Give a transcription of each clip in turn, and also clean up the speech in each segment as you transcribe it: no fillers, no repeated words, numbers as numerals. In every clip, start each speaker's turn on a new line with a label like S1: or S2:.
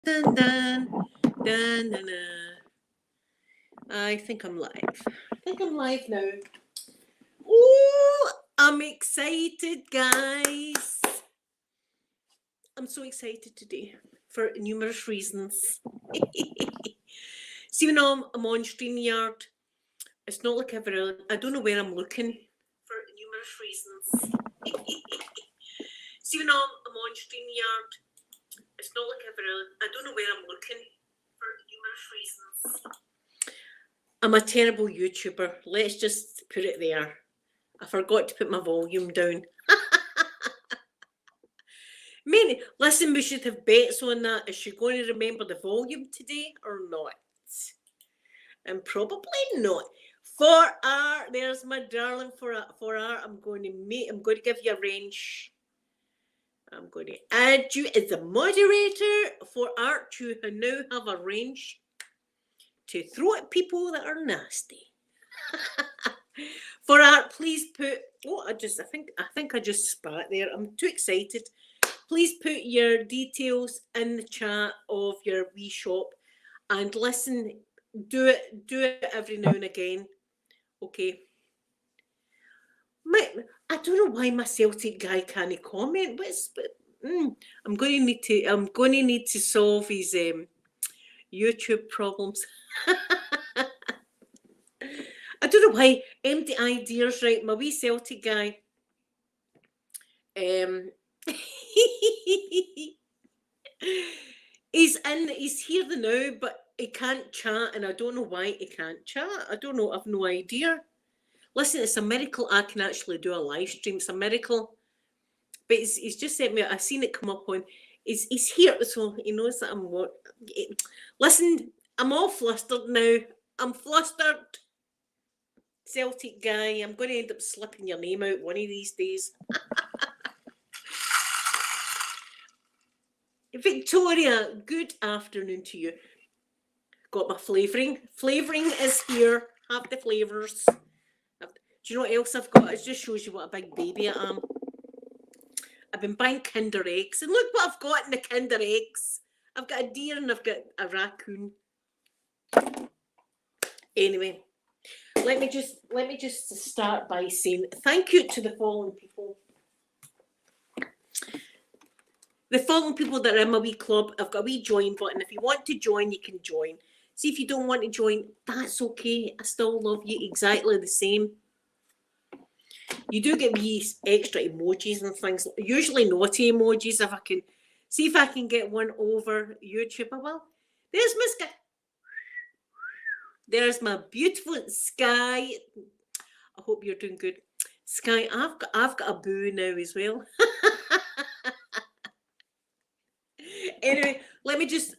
S1: Dun, dun, dun, dun, dun. I think I'm live. I think I'm live now. Oh, I'm excited, guys. I'm so excited today for numerous reasons. See, when I'm on StreamYard, it's not like I don't know where I'm looking for numerous reasons. See, when I'm on StreamYard, it's not like I don't know where I'm looking for numerous reasons. I'm a terrible YouTuber. Let's just put it there. I forgot to put my volume down. Listen, we should have bets on that. Is she going to remember the volume today or not? And probably not. There's my darling for our. I'm going to give you a range. I'm going to add you as a moderator for art to now have a range to throw at people that are nasty. For art, please put. Oh, I think I just spat there. I'm too excited. Please put your details in the chat of your wee shop, and listen. Do it every now and again. Okay. I don't know why my Celtic guy can't comment, but I'm going to need to solve his YouTube problems. I don't know why empty ideas, right? My wee Celtic guy. He's here the now, but he can't chat, and I don't know why he can't chat. I don't know. I've no idea. Listen, it's a miracle I can actually do a live stream. It's a miracle. But he's just sent me. I've seen it come up on. He's here, so he knows that I'm what. Listen, I'm all flustered now. I'm flustered. Celtic guy, I'm going to end up slipping your name out one of these days. Victoria, good afternoon to you. Got my flavouring. Flavouring is here. Have the flavours. Do you know what else I've got? It just shows you what a big baby I am. I've been buying Kinder eggs, and look what I've got in the Kinder eggs. I've got a deer and I've got a raccoon. Anyway, let me just start by saying thank you to the following people. The following people that are in my wee club, I've got a wee join button. If you want to join, you can join. See, if you don't want to join, that's okay. I still love you exactly the same. You do get these extra emojis and things, usually naughty emojis. If I can get one over YouTube, I will. There's my Sky. There's my beautiful Sky. I hope you're doing good. Sky, I've got a boo now as well. Anyway, let me just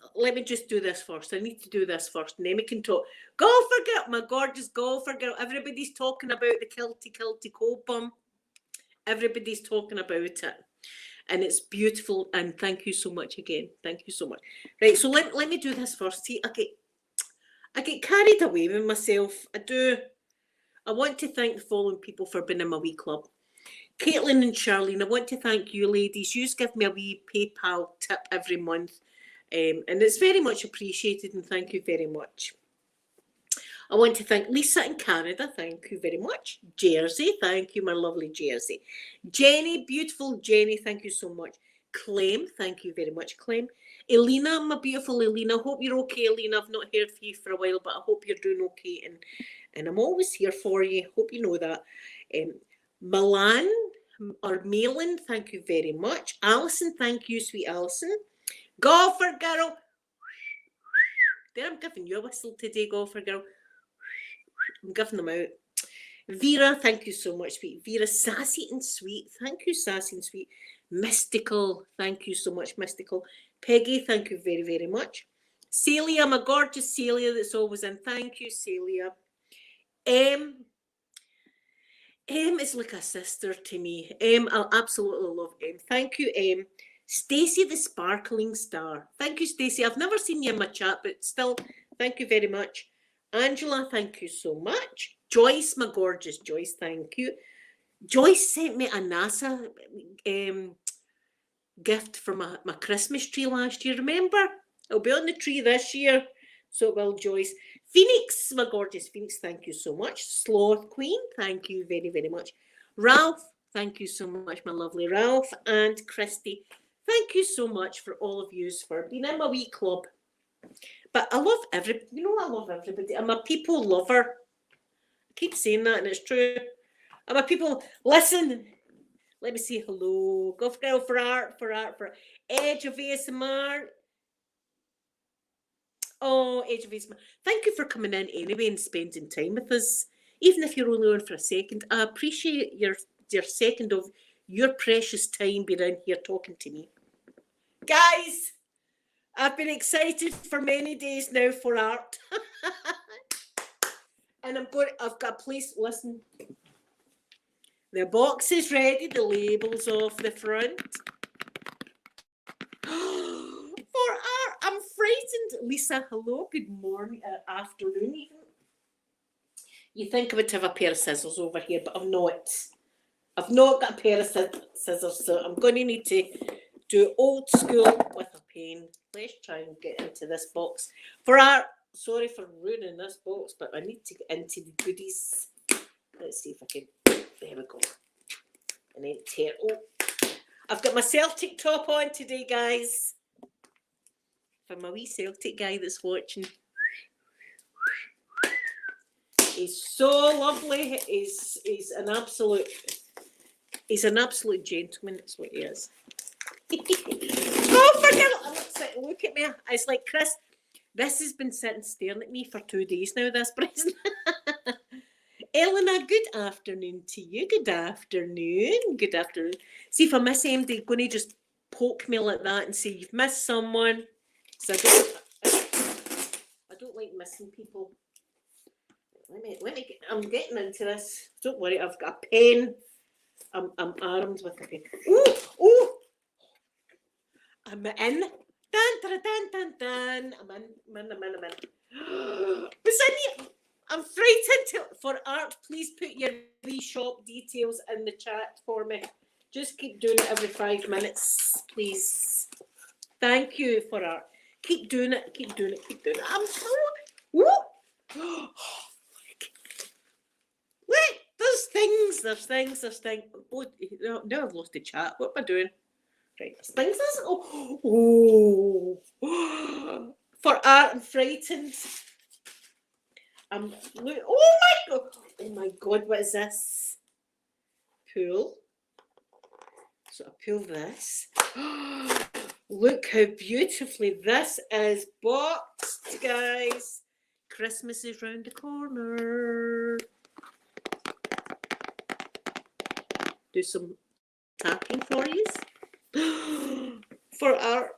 S1: do this first. I need to do this first, and then we can talk. Golfer girl, my gorgeous golfer girl. Everybody's talking about the kilty cold bum. Everybody's talking about it, and it's beautiful. And thank you so much again. Thank you so much. Right, so let me do this first. See, I get carried away with myself. I do. I want to thank the following people for being in my wee club. Caitlin and Charlene, I want to thank you ladies. You give me a wee PayPal tip every month, and it's very much appreciated, and thank you very much. I want to thank Lisa in Canada, thank you very much. Jersey, thank you, my lovely Jersey. Jenny, beautiful Jenny, thank you so much. Clem, thank you very much, Clem. Elena, my beautiful Elena, hope you're okay, Elena. I've not heard from you for a while, but I hope you're doing okay, and I'm always here for you. Hope you know that. Milan or Malin, thank you very much. Alison, thank you, sweet Alison. Golfer girl. There, I'm giving you a whistle today, golfer girl. I'm giving them out. Vera, thank you so much, sweet Vera. Sassy and sweet, thank you, sassy and sweet. Mystical, thank you so much, Mystical. Peggy, thank you very, very much. Celia, my gorgeous Celia that's always in, thank you, Celia. Em is like a sister to me. I absolutely love Em. Thank you, Em. Stacey the Sparkling Star. Thank you, Stacey. I've never seen you in my chat, but still, thank you very much. Angela, thank you so much. Joyce, my gorgeous Joyce, thank you. Joyce sent me a NASA gift for my Christmas tree last year, remember? It'll be on the tree this year. So it will, Joyce. Phoenix, my gorgeous Phoenix, thank you so much. Sloth Queen, thank you very, very much. Ralph, thank you so much, my lovely Ralph. And Christy, thank you so much for all of yous for being in my wee club. But I love I love everybody. I'm a people lover. I keep saying that and it's true. I'm a people, listen, let me say hello. Go for art, for Edge of ASMR. Oh, Edge of ASMR. Thank you for coming in anyway and spending time with us. Even if you're only on for a second, I appreciate your second of your precious time being in here talking to me. Guys, I've been excited for many days now for art. And I've got a place, listen. The box is ready, the label's off the front. For art, I'm frightened. Lisa, hello, good morning, afternoon even. You think I would have a pair of scissors over here, but I've not. I've not got a pair of scissors, so I'm going to need to do old school with a pen. Let's try and get into this box. For art, sorry for ruining this box, but I need to get into the goodies. Let's see if I can. There we go. And then tear. Oh, I've got my Celtic top on today, guys. For my wee Celtic guy that's watching. He's so lovely. He's an absolute gentleman. That's what he is. Oh, forget it. Look at me. It's like, Chris, this has been sitting staring at me for 2 days now, this present. Elena, good afternoon to you. Good afternoon. Good afternoon. See, if I miss anybody, going to just poke me like that and say, you've missed someone. So I don't like missing people. Let me get, I'm getting into this. Don't worry, I've got a pen. I'm armed with a pen. Ooh. I'm in. Dun, dun, dun, dun, dun. I'm in. I'm frightened. For art, please put your wee shop details in the chat for me. Just keep doing it every 5 minutes, please. Thank you for art. Keep doing it. I'm so... Woo! Look, there's things. Oh, now I've lost the chat. What am I doing? Right, there's things. Oh. For art, I'm frightened. Oh my god, what is this? Pull. So I pull this. Look how beautifully this is boxed, guys. Christmas is round the corner. Do some tapping for you. For art.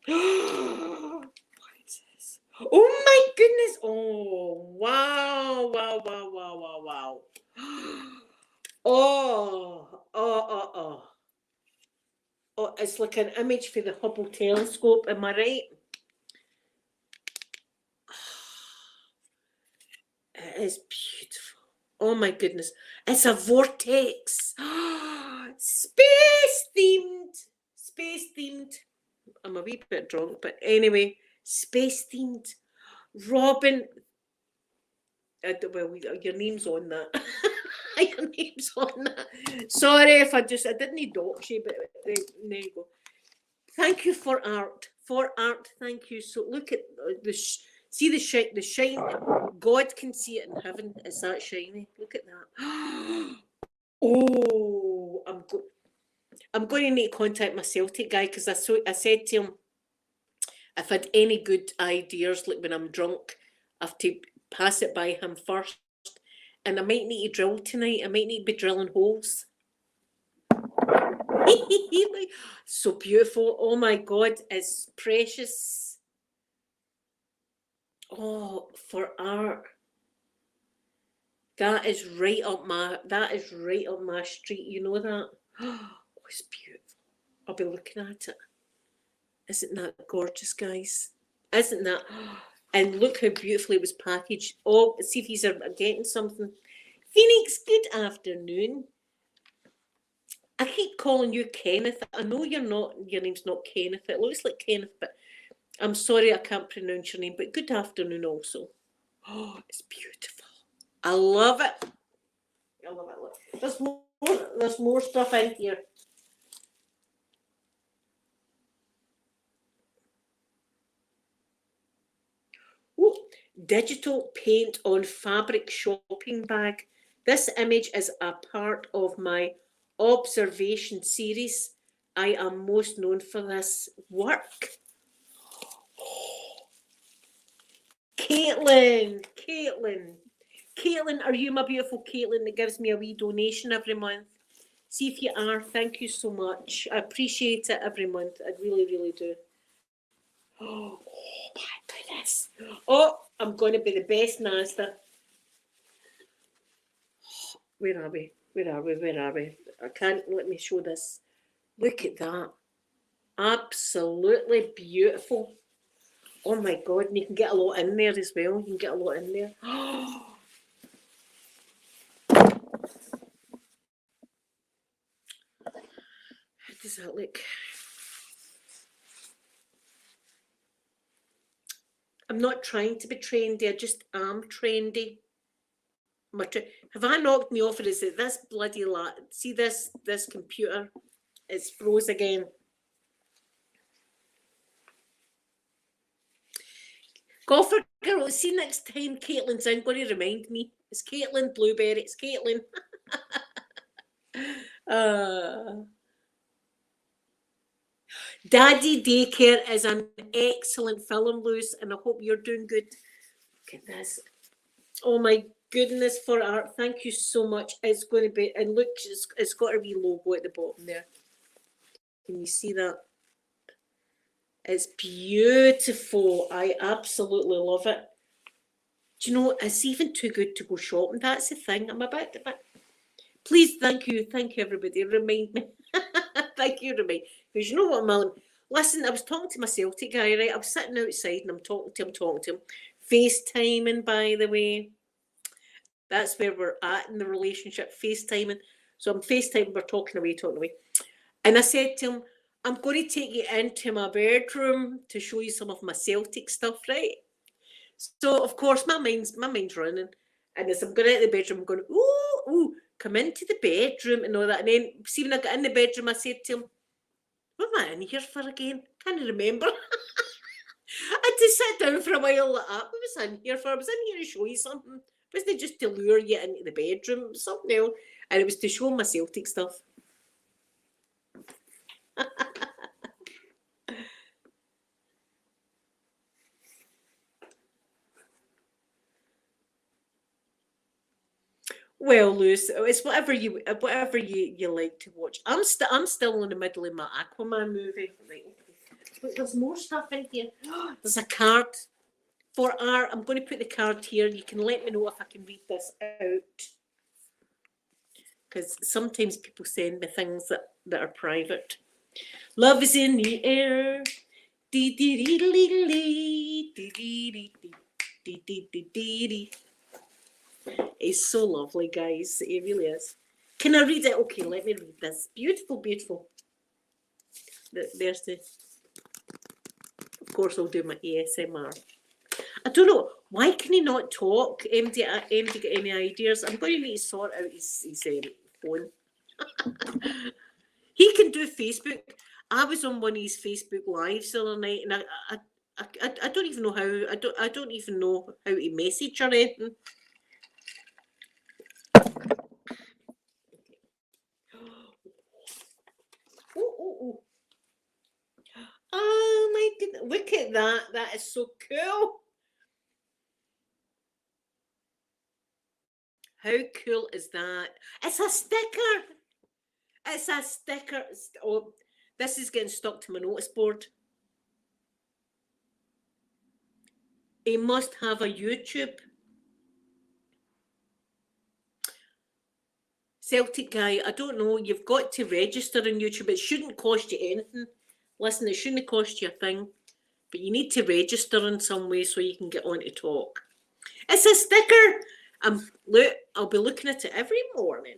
S1: What is this? Oh my goodness. Oh, wow. Oh, it's like an image for the Hubble telescope, am I right? It is beautiful. Oh my goodness. It's a vortex. Space themed. I'm a wee bit drunk, but anyway, space themed. Robin. Your name's on that. Your name's on that. Sorry if I didn't dox you, but there you go. Thank you for art. Thank you. So look at see the shine. God can see it in heaven. It's that shiny. Look at that. Oh, I'm going to need to contact my Celtic guy because I said to him, if I had any good ideas, like when I'm drunk, I have to pass it by him first. And I might need to drill tonight. I might need to be drilling holes. So beautiful. Oh my God, it's precious. Oh, for art. That is right up my street. You know that? Oh, it's beautiful. I'll be looking at it. Isn't that gorgeous, guys? Isn't that? And look how beautifully it was packaged. Oh, see if he's getting something. Phoenix, good afternoon. I keep calling you Kenneth. I know you're not, your name's not Kenneth. It looks like Kenneth, but I'm sorry I can't pronounce your name. But good afternoon also. Oh, it's beautiful. I love it. I love it. Look. There's more stuff in here. Ooh, digital paint on fabric shopping bag. This image is a part of my observation series. I am most known for this work. Caitlin, are you my beautiful Caitlin that gives me a wee donation every month? See if you are. Thank you so much. I appreciate it every month. I really, really do. Oh my goodness. Oh, I'm going to be the best Nasda. Where are we? I can't, let me show this. Look at that. Absolutely beautiful. Oh my God, and you can get a lot in there as well. You can get a lot in there. How does that look? I'm not trying to be trendy, I just am trendy. Have I knocked me off, or is it this bloody see this computer? It's froze again. Golfer girl, see next time Caitlin's in, going to remind me. It's Caitlin Blueberry, it's Caitlin. Daddy Daycare is an excellent film, Lewis, and I hope you're doing good. Look at this. Oh my goodness, for art. Thank you so much. It's going to be, and look, it's got a wee logo at the bottom there. Can you see that? It's beautiful. I absolutely love it. Do you know, it's even too good to go shopping. That's the thing. I'm about to. Please, thank you, everybody. Remind me. Thank you, remind. Because you know what, Malin? Listen, I was talking to my Celtic guy, right? I was sitting outside and I'm talking to him. FaceTiming, by the way. That's where we're at in the relationship, FaceTiming. So I'm FaceTiming, we're talking away. And I said to him, I'm going to take you into my bedroom to show you some of my Celtic stuff, right? So of course my mind's running. And as I'm going out of the bedroom, I'm going, ooh, come into the bedroom and all that. And then see, when I got in the bedroom, I said to him, what am I in here for again? Can't remember. I had to sit down for a while. What was I in here for? I was in here to show you something. It wasn't just to lure you into the bedroom. It was something else. And it was to show my Celtic stuff. Well, Lewis, it's whatever you like to watch. I'm still in the middle of my Aquaman movie. Right. Look, there's more stuff in here. There's a card for art. I'm going to put the card here. You can let me know if I can read this out. Because sometimes people send me things that are private. Love is in the air. It's so lovely, guys. It really is. Can I read it? Okay, let me read this. Beautiful, beautiful. There's the. Of course, I'll do my ASMR. I don't know. Why can he not talk? MD got any ideas? I'm going to need to sort out his phone. He can do Facebook. I was on one of his Facebook lives the other night, and I don't even know how. I don't even know how to message or anything. Oh my goodness, look at that. That is so cool. How cool is that? It's a sticker. It's a sticker. Oh, this is getting stuck to my notice board. He must have a YouTube. Celtic guy, I don't know. You've got to register on YouTube. It shouldn't cost you anything. Listen, it shouldn't cost you a thing. But you need to register in some way so you can get on to talk. It's a sticker. Look, I'll be looking at it every morning.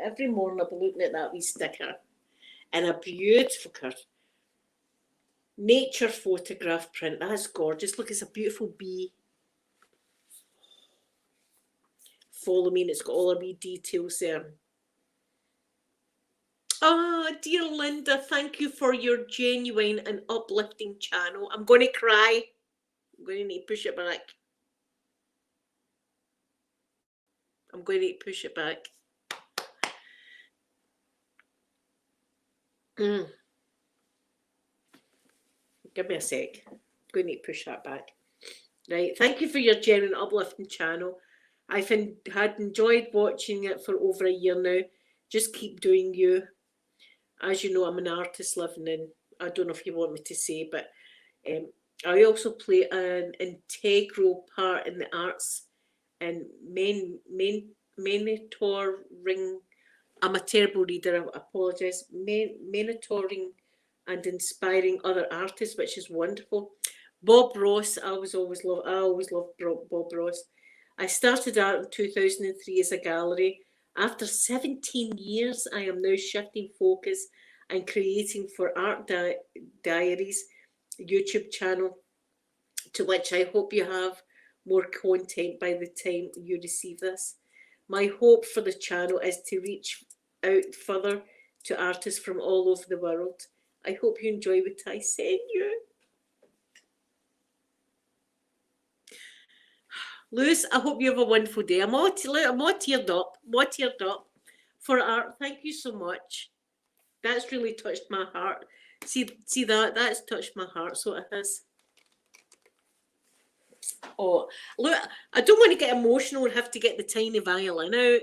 S1: Every morning I'll be looking at that wee sticker and a beautiful nature photograph print. That's gorgeous. Look, it's a beautiful bee. Follow me, and it's got all our wee details there. Oh, dear Linda, thank you for your genuine and uplifting channel. I'm going to cry. I'm going to need to push it back. I'm going to need to push it back. Give me a sec. I'm going to need to push that back. Right, thank you for your genuine uplifting channel. I've had enjoyed watching it for over a year now. Just keep doing you. As you know, I'm an artist living in, I don't know if you want me to say, but I also play an integral part in the arts and mentoring. I'm a terrible reader, I apologise. Mentoring and inspiring other artists, which is wonderful. Bob Ross, I always loved Bob Ross. I started art in 2003 as a gallery. After 17 years, I am now shifting focus and creating for Art Diaries YouTube channel, to which I hope you have more content by the time you receive this. My hope for the channel is to reach out further to artists from all over the world. I hope you enjoy what I send you. Lewis, I hope you have a wonderful day. I'm all teared up. For art. Thank you so much. That's really touched my heart. See that? That's touched my heart. So it has. Oh, look, I don't want to get emotional and have to get the tiny violin out.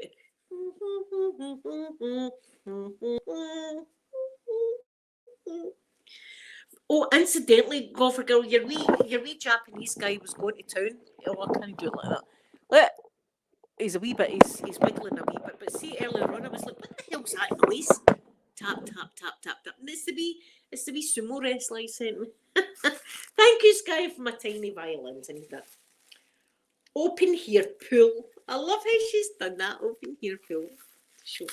S1: Oh, incidentally, Golfer Girl, your wee Japanese guy was going to town. Oh, I can't do it like that. Look, he's wiggling a wee bit. But see, earlier on, I was like, what the hell's that noise? Tap, tap, tap, tap, tap. And it's the wee sumo wrestler he sent me. Thank you, Sky, for my tiny violins. I need that. Open here pool. I love how she's done that. Open here pool. Sure.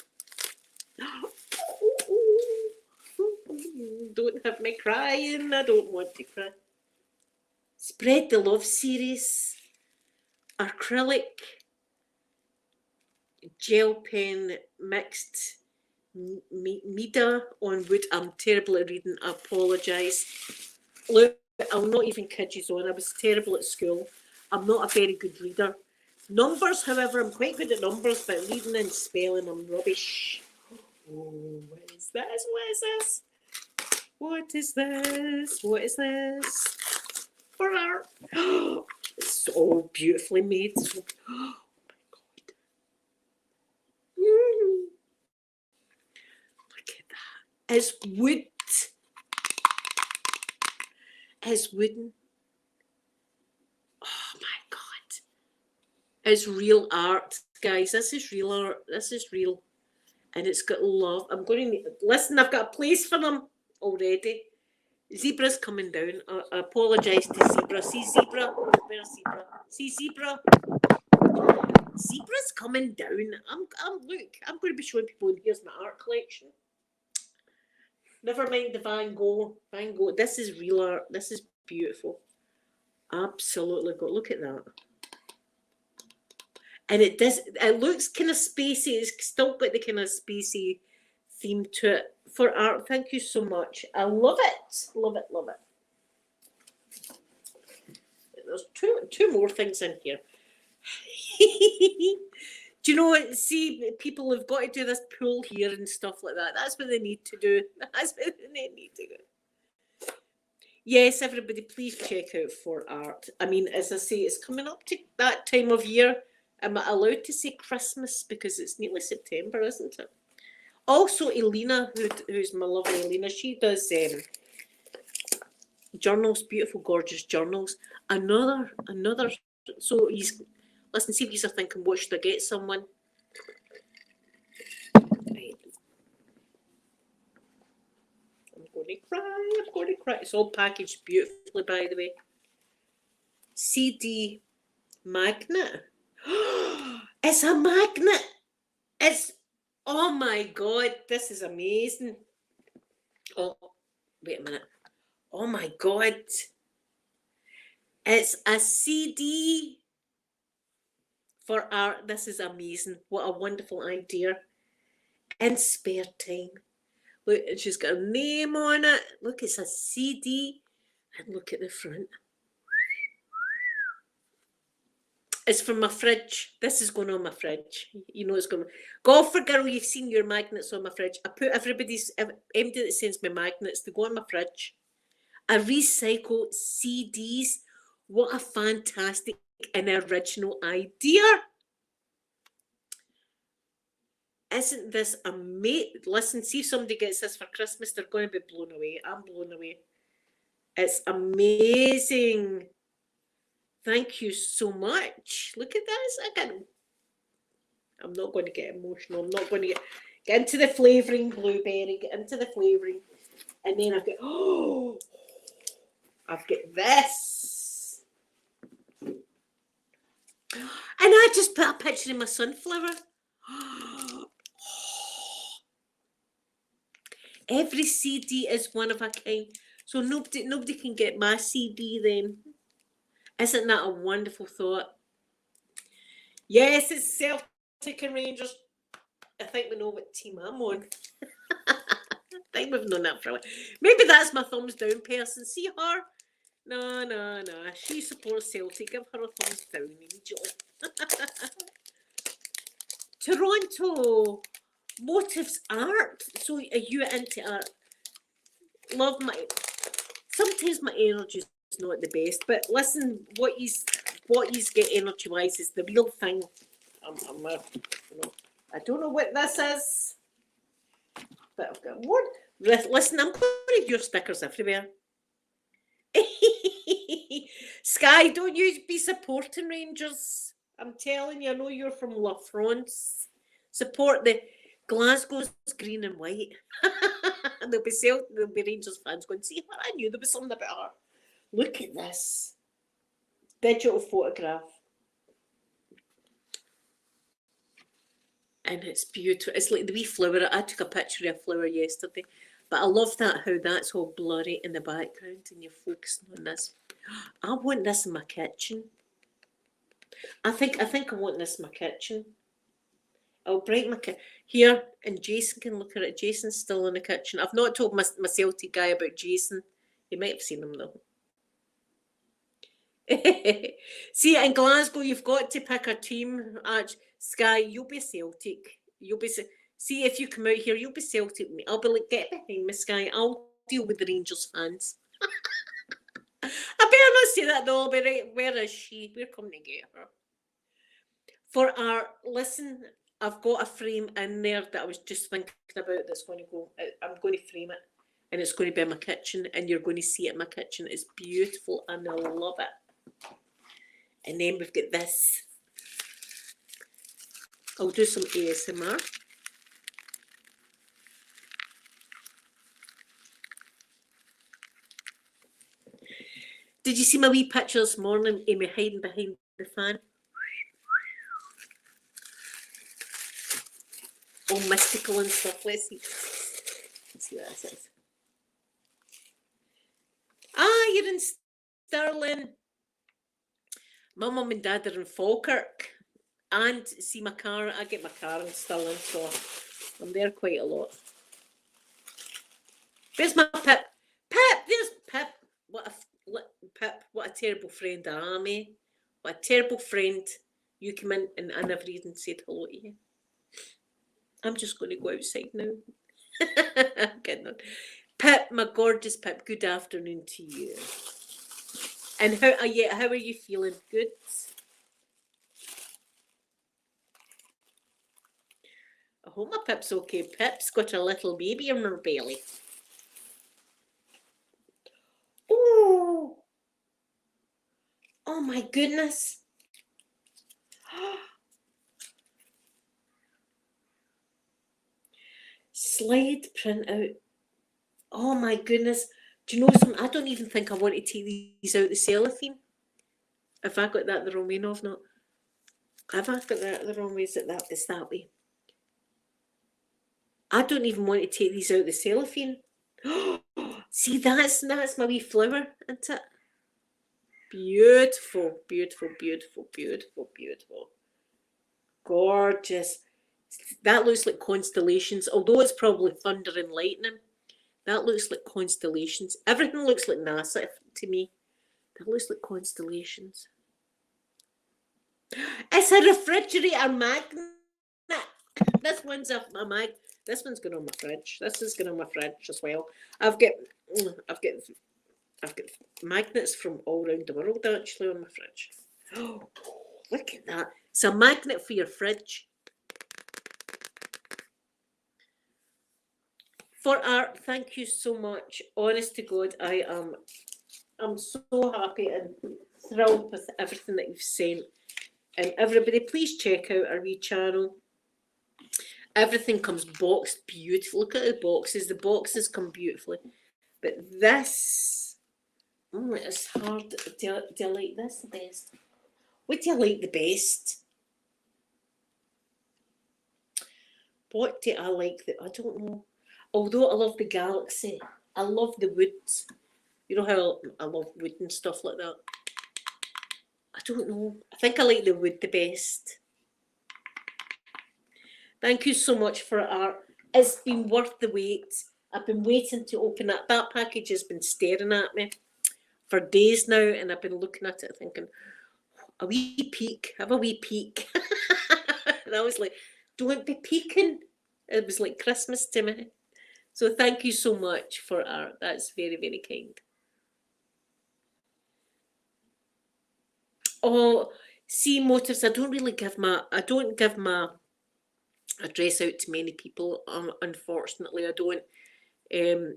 S1: Don't have me crying. I don't want to cry. Spread the Love series. Acrylic. Gel pen mixed Mida on wood. I'm terrible at reading. I apologise. Look, I'll not even kid you on. I was terrible at school. I'm not a very good reader. Numbers, however, I'm quite good at numbers, but reading and spelling, I'm rubbish. Oh, what is this? What is this? What is this? What is this? For art. It's so beautifully made. Oh my God. Look at that. It's wood. It's wooden. Oh my God. It's real art, guys. This is real art. This is real. And it's got love. I'm going to listen. I've got a place for them already. Zebra's coming down. I apologise to Zebra. See Zebra? Where's Zebra? See Zebra? Zebra's coming down. Look. I'm going to be showing people. Here's my art collection. Never mind the Van Gogh. Van Gogh. This is real art. This is beautiful. Absolutely. Look at that. And it looks kind of spacey. It's still got the kind of spacey theme to it. For art, thank you so much. I love it. Love it, love it. There's two more things in here. Do you know what? See, people have got to do this pool here and stuff like that. That's what they need to do. That's what they need to do. Yes, everybody, please check out For Art. I mean, as I say, it's coming up to that time of year. Am I allowed to say Christmas? Because it's nearly September, isn't it? Also, Elena, who's my lovely Elena, she does journals, beautiful, gorgeous journals. Another. So listen, see if you are thinking, what should I get someone? Right. I'm going to cry. It's all packaged beautifully, by the way. CD magnet. It's a magnet. It's Oh my God, this is amazing. Oh, wait a minute. Oh my God. It's a CD for art. This is amazing. What a wonderful idea. In spare time. Look, she's got a name on it. Look, it's a CD. And look at the front. It's from my fridge. This is going on my fridge. You know it's going. Golfer girl, you've seen your magnets on my fridge. I put everybody's anybody that sends me magnets to go on my fridge. I recycle CDs. What a fantastic and original idea! Isn't this amazing? Listen, see if somebody gets this for Christmas, they're going to be blown away. I'm blown away. It's amazing. Thank you so much. Look at this. I'm not going to get emotional. I'm not going to get into the flavouring, blueberry, get into the flavouring. And then I've got this. And I just put a picture of my sunflower. Every CD is one of a kind. So nobody can get my CD then. Isn't that a wonderful thought? Yes, it's Celtic and Rangers. I think we know what team I'm on. I think we've known that for a while. Maybe that's my thumbs down person. See her? No. She supports Celtic. Give her a thumbs down immediately. Toronto. Motives art. So are you into art? Love my. Sometimes my energy is not the best, but listen, what you get energy wise is the real thing. I don't know what this is, but I've got more. Listen, I'm putting your stickers everywhere. Sky, don't you be supporting Rangers. I'm telling you, I know you're from La France. Support the Glasgow's green and white. And there'll be Rangers fans going, see what I knew there was something about her. Look at this. Digital photograph. And it's beautiful. It's like the wee flower. I took a picture of a flower yesterday. But I love that how that's all blurry in the background and you're focusing on this. I want this in my kitchen. I think I want this in my kitchen. I'll break my here, and Jason can look at it. Jason's still in the kitchen. I've not told my Celtic guy about Jason. You might have seen him though. See, in Glasgow, you've got to pick a team. Sky, you'll be Celtic. You'll be. See, if you come out here, you'll be Celtic with me. I'll be like, get behind me, Sky. I'll deal with the Rangers fans. I better not say that though. I'll be right. Where is she? We're coming to get her. For our listen, I've got a frame in there that I was just thinking about that's going to go. I'm going to frame it, and it's going to be in my kitchen, and you're going to see it in my kitchen. It's beautiful, and I love it. And then we've got this. I'll do some ASMR. Did you see my wee picture this morning of me hiding behind the fan? All mystical and stuff. Let's see. Let's see what this is. You're in Stirling. My mum and dad are in Falkirk. And see my car. I get my car in Stirling, so I'm there quite a lot. There's my Pip. Pip, there's Pip. Pip, what a terrible friend I am, eh? What a terrible friend. You come in and I never even said hello to you. I'm just going to go outside now. I'm kidding on. Pip, my gorgeous Pip, good afternoon to you. And how are you feeling? Good? I hope my Pip's okay. Pip's got a little baby in her belly. Oh my goodness. Slide printout. Oh my goodness. Do you know something? I don't even think I want to take these out the cellophane. Have I got that the wrong way? No, I've not. Have I got that the wrong way? Is it that? It's that way. I don't even want to take these out of the cellophane. See, that's my wee flower, isn't it? Beautiful, beautiful, beautiful, beautiful, beautiful. Gorgeous. That looks like constellations, although it's probably thunder and lightning. That looks like constellations. Everything looks like NASA to me. That looks like constellations. It's a refrigerator magnet. This one's off my mag. This one's going on my fridge. This is going on my fridge as well. I've got magnets from all around the world actually on my fridge. Oh, look at that. It's a magnet for your fridge. For Art, thank you so much. Honest to God, I'm so happy and thrilled with everything that you've sent. And everybody, please check out our wee channel. Everything comes boxed beautiful. Look at the boxes. The boxes come beautifully. But this, it's hard. Do I like this the best? What do you like the best? What do I like? I don't know. Although I love the galaxy, I love the woods. You know how I love wood and stuff like that. I don't know. I think I like the wood the best. Thank you so much for Art. It's been worth the wait. I've been waiting to open it. That package has been staring at me for days now, and I've been looking at it thinking, a wee peek, have a wee peek. And I was like, don't be peeking. It was like Christmas to me. So thank you so much for Art. That's very, very kind. Oh, see, motives. I don't give my address out to many people. Unfortunately, I don't. You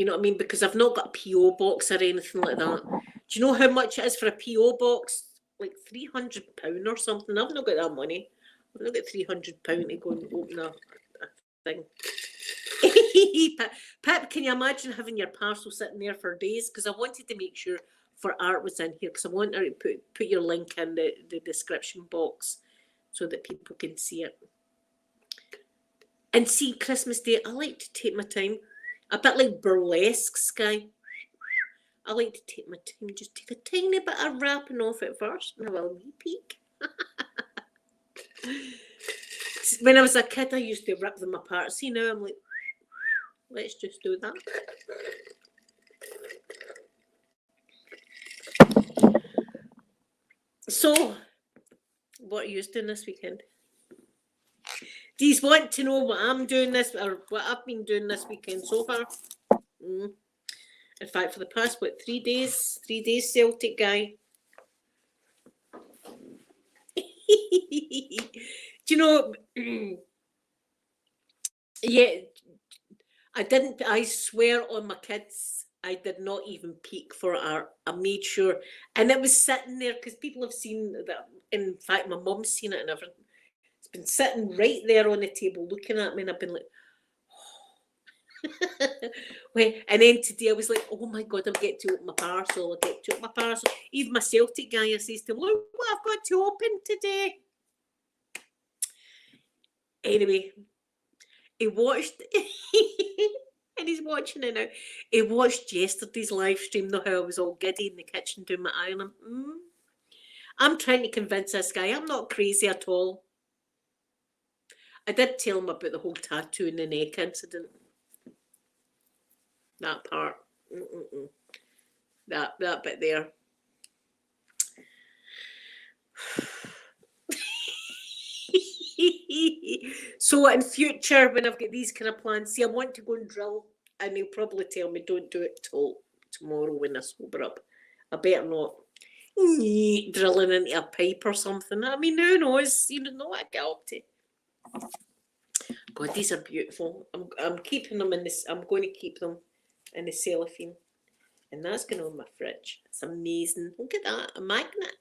S1: know what I mean? Because I've not got a PO box or anything like that. Do you know how much it is for a PO box? Like £300 or something. I've not got that money. I've not got £300 to go and open a thing. Pip, can you imagine having your parcel sitting there for days? Because I wanted to make sure for Art was in here, because I want her to put your link in the description box so that people can see it. And see, Christmas Day, I like to take my time. A bit like burlesque, Sky. I like to take my time, just take a tiny bit of wrapping off it first and have a wee peek. When I was a kid, I used to rip them apart. See, now I'm like, let's just do that. So, what are you doing this weekend? Do you want to know what I'm doing or what I've been doing this weekend so far? In fact, for the past, 3 days? 3 days, Celtic guy. Do you know, yeah, I swear on my kids, I did not even peek for Art. I made sure, and it was sitting there, because people have seen that. In fact, my mum's seen it and everything. It's been sitting right there on the table looking at me, and I've been like, oh. And then today I was like, oh my God, I'll get to open my parcel. Even my Celtic guy, I says to him, look what I've got to open today. Anyway, he watched, and he's watching it now. He watched yesterday's live stream, though, how I was all giddy in the kitchen doing my ironing. I'm trying to convince this guy I'm not crazy at all. I did tell him about the whole tattoo in the neck incident. That part. That bit there. So in future, when I've got these kind of plans, see, I want to go and drill, and he'll probably tell me don't do it till tomorrow when I sober up. I better not drilling into a pipe or something. I mean, who knows? You don't know what I get up to. God, these are beautiful. I'm keeping them in this. I'm going to keep them in the cellophane, and that's going on my fridge. It's amazing. Look at that, a magnet.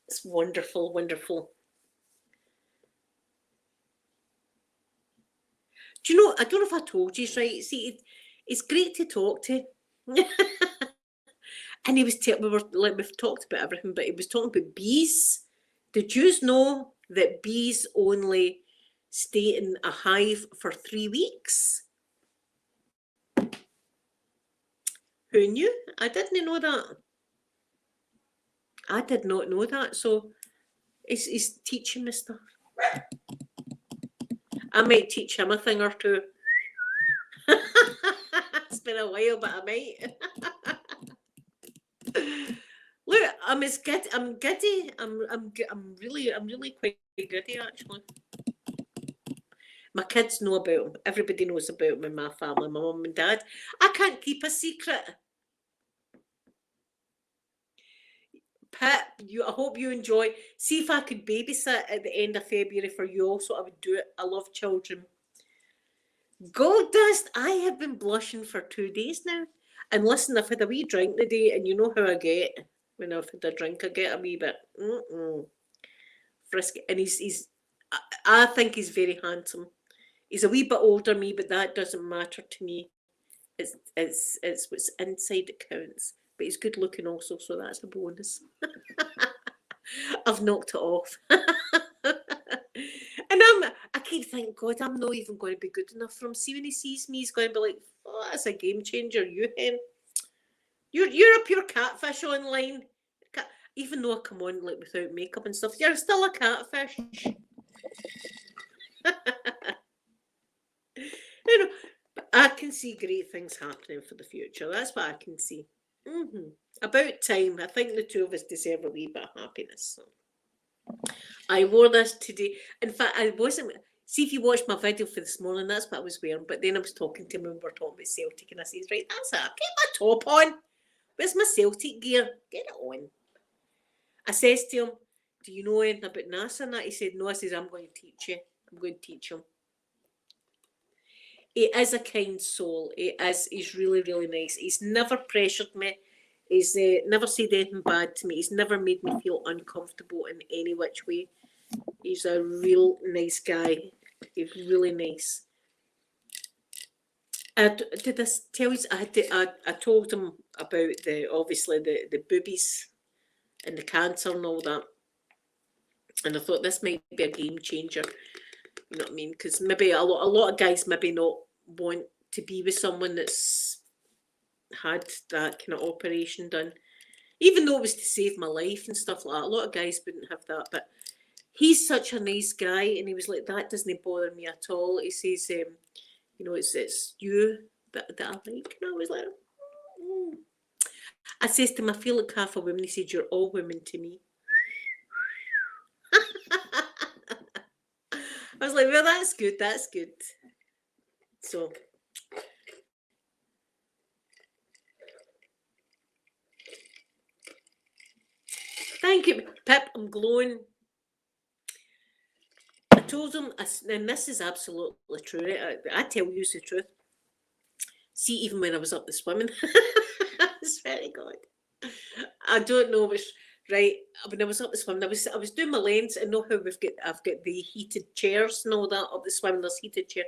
S1: It's wonderful, wonderful. Do you know? I don't know if I told you, right? See, it's great to talk to. And he was we've talked about everything, but he was talking about bees. Did you know that bees only stay in a hive for 3 weeks. Who knew? I didn't know that. I did not know that. So he's teaching me stuff. I might teach him a thing or two. It's been a while, but I might. Look, I'm giddy. I'm really quite giddy actually. My kids know about him. Everybody knows about him in my family, my mum and dad. I can't keep a secret. Pip, I hope you enjoy. See if I could babysit at the end of February for you also. I would do it. I love children. Gold dust, I have been blushing for 2 days now. And listen, I've had a wee drink today, and you know how I get. When I've had a drink, I get a wee bit frisky. And I think he's very handsome. He's a wee bit older than me, but that doesn't matter to me. It's what's inside that counts. But he's good looking also, so that's a bonus. I've knocked it off. And I keep thinking, God, I'm not even going to be good enough for him. See, when he sees me, he's going to be like, oh, that's a game changer, you hen. You're a pure catfish online. Even though I come on like without makeup and stuff, you're still a catfish. You know, but I can see great things happening for the future. That's what I can see. About time. I think the two of us deserve a wee bit of happiness. So. I wore this today. In fact, I wasn't. See if you watched my video for this morning, that's what I was wearing. But then I was talking to him and we were talking about Celtic, and I says, right, that's it. Get my top on. Where's my Celtic gear? Get it on. I says to him, do you know anything about NASA and that? He said, no. I says, I'm going to teach you. I'm going to teach him. He is a kind soul. He is. He's really, really nice. He's never pressured me. He's never said anything bad to me. He's never made me feel uncomfortable in any which way. He's a real nice guy. He's really nice. Did I tell you? I told him about obviously the boobies and the cancer and all that. And I thought this might be a game changer. You know what I mean? Because maybe a lot of guys maybe not want to be with someone that's had that kind of operation done. Even though it was to save my life and stuff like that. A lot of guys wouldn't have that. But he's such a nice guy. And he was like, that doesn't bother me at all. He says, you know, it's you that I like. And I was like, I says to him, I feel like half a woman. He said, you're all women to me. I was like, well, that's good. That's good. So. Thank you, Pip. I'm glowing. I told him, and this is absolutely true. Right? I tell you the truth. See, even when I was up the swimming, it's very good. I don't know which. Right, when I was up the swimming, I was doing my lens, and know how I've got the heated chairs and all that up the swimming. There's heated chair.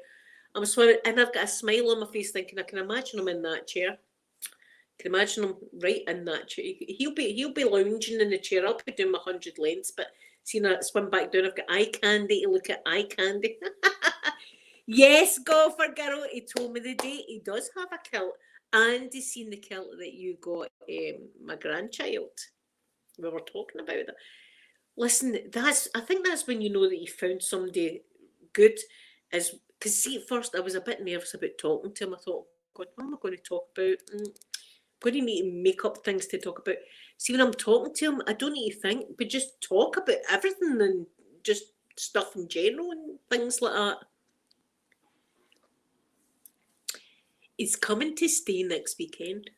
S1: I'm swimming, and I've got a smile on my face, thinking I can imagine him in that chair. I can imagine him right in that chair. He'll be lounging in the chair. I'll be doing my 100 lengths, but seeing I swim back down, I've got eye candy to look at. Eye candy. Yes, golfer girl. He told me the day he does have a kilt, and he's seen the kilt that you got my grandchild. We were talking about that. Listen, I think that's when you know that you found somebody good. Is because see, at first I was a bit nervous about talking to him. I thought, God, what am I going to talk about? Going to need to make up things to talk about. See, when I'm talking to him, I don't need to think, but just talk about everything and just stuff in general and things like that. He's coming to stay next weekend.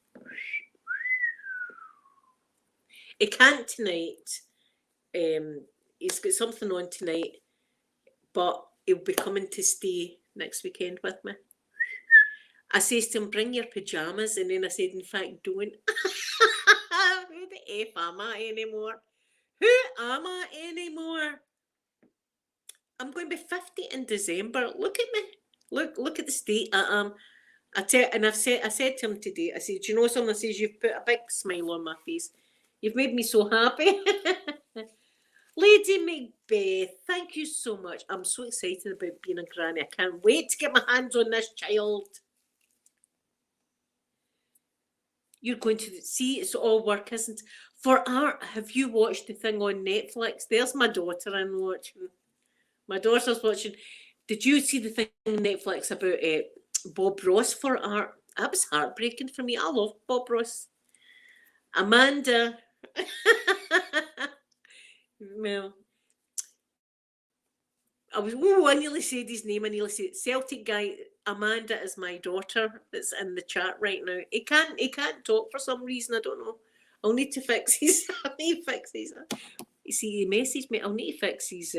S1: He can't tonight. He's got something on tonight, but he'll be coming to stay next weekend with me. I says to him, bring your pyjamas, and then I said, in fact, don't. Who the F am I anymore? Who am I anymore? I'm going to be 50 in December. Look at me. Look at the state I am. I said to him today, I said, do you know something? I says, you've put a big smile on my face. You've made me so happy. Lady Macbeth, thank you so much. I'm so excited about being a granny. I can't wait to get my hands on this child. You're going to see it's all work, isn't it? For art, have you watched the thing on Netflix? There's my daughter I'm watching. My daughter's watching. Did you see the thing on Netflix about Bob Ross for art? That was heartbreaking for me. I love Bob Ross. Amanda. Well, I nearly said his name. I nearly said Celtic guy. Amanda is my daughter that's in the chat right now. He can't talk for some reason. I don't know. I'll need to fix his. I need to fix his. You see, he messaged me. I'll need to fix his.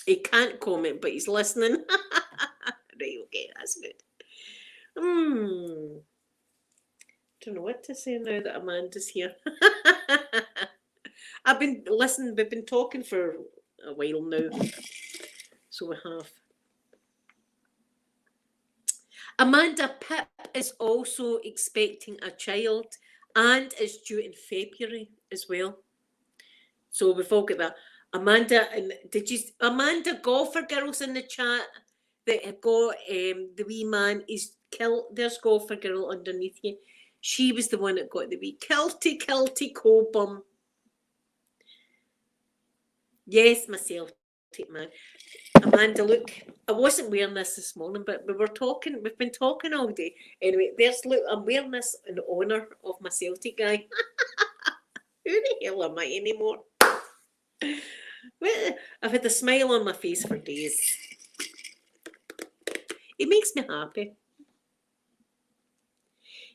S1: He can't comment, but he's listening. Right, okay, that's good. Don't know what to say now that Amanda's here. We've been talking for a while now. So we have. Amanda, Pip is also expecting a child and is due in February as well. So we've all got that. Amanda, and Amanda, golfer girls in the chat that have got the wee man is kilt. There's golfer girl underneath you. She was the one that got the wee kilty cobum. Yes, my Celtic man. Amanda, look, I wasn't wearing this morning, but we've been talking all day. Anyway, I'm wearing this in honour of my Celtic guy. Who the hell am I anymore? Well, I've had a smile on my face for days. It makes me happy.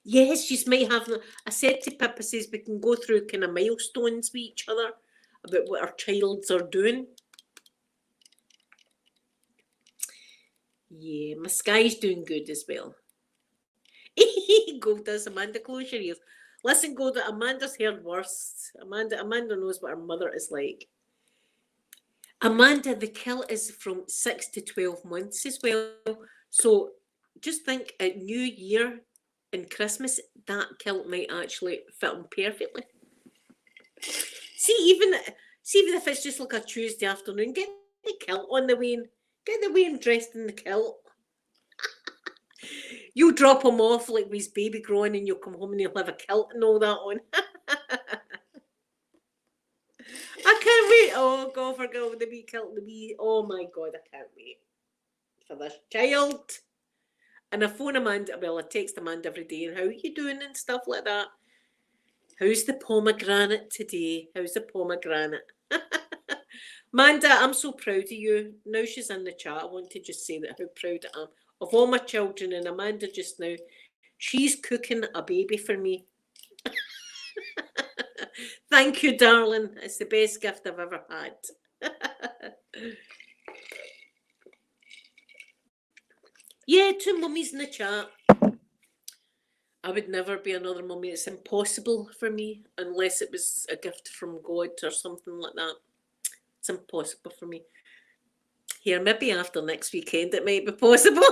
S1: Yes, you might have. I said to Pippa, says we can go through kind of milestones with each other about what our childs are doing. Yeah, my Sky's doing good as well. Golda's Amanda, close your ears. Listen, Golda, Amanda's heard worse. Amanda knows what her mother is like. Amanda, the kilt is from 6 to 12 months as well. So just think at New Year and Christmas, that kilt might actually fit them perfectly. See, even if it's just like a Tuesday afternoon, get the kilt on the way and get the way and dressed in the kilt. You'll drop him off like with his baby growing and you'll come home and he'll have a kilt and all that on. I can't wait. Oh, go for girl with the wee kilt, the wee. Oh my God, I can't wait for this child. And I phone Amanda, well, I text Amanda every day and how are you doing and stuff like that. How's the pomegranate today? How's the pomegranate? Amanda, I'm so proud of you. Now she's in the chat, I want to just say that how proud I am of all my children. And Amanda just now, she's cooking a baby for me. Thank you, darling. It's the best gift I've ever had. Yeah, 2 mummies in the chat. I would never be another mummy. It's impossible for me unless it was a gift from God or something like that. It's impossible for me. Here, maybe after next weekend it might be possible.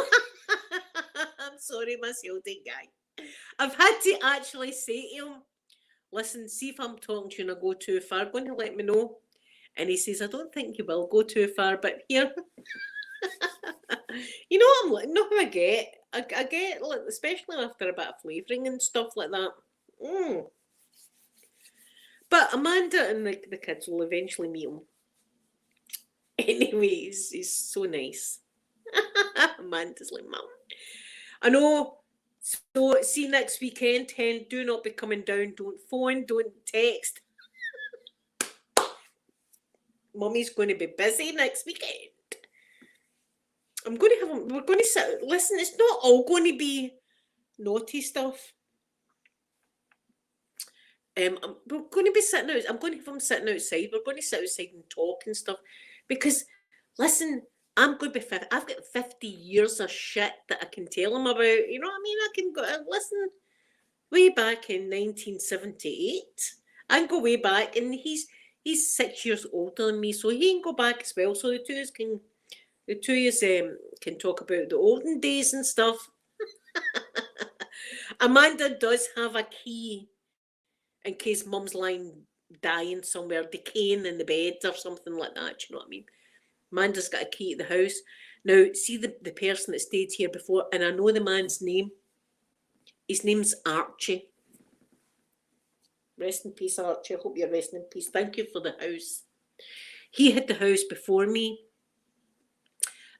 S1: I'm sorry, my Celtic guy. I've had to actually say to him, listen, see if I'm talking to you and I go too far, going to let me know. And he says, I don't think you will go too far, but here. You know what I'm like, know how I get? I get, like, especially after a bit of flavouring and stuff like that. But Amanda and the kids will eventually meet him. Anyway, he's so nice. Amanda's like, Mum. I know. So, see next weekend, 10, do not be coming down. Don't phone, don't text. Mummy's going to be busy next weekend. We're going to sit, listen, it's not all going to be naughty stuff. We're going to be sitting out, I'm going to have them sitting outside. We're going to sit outside and talk and stuff. Because, listen, I'm going to be 50. I've got 50 years of shit that I can tell him about. You know what I mean? I can go, listen, way back in 1978. I can go way back, and he's 6 years older than me, so he can go back as well. So the two of us can talk about the olden days and stuff. Amanda does have a key in case Mum's line dying somewhere, decaying in the bed or something like that. Do you know what I mean? Amanda's got a key to the house. Now, see the person that stayed here before, and I know the man's name. His name's Archie. Rest in peace, Archie. I hope you're resting in peace. Thank you for the house. He had the house before me,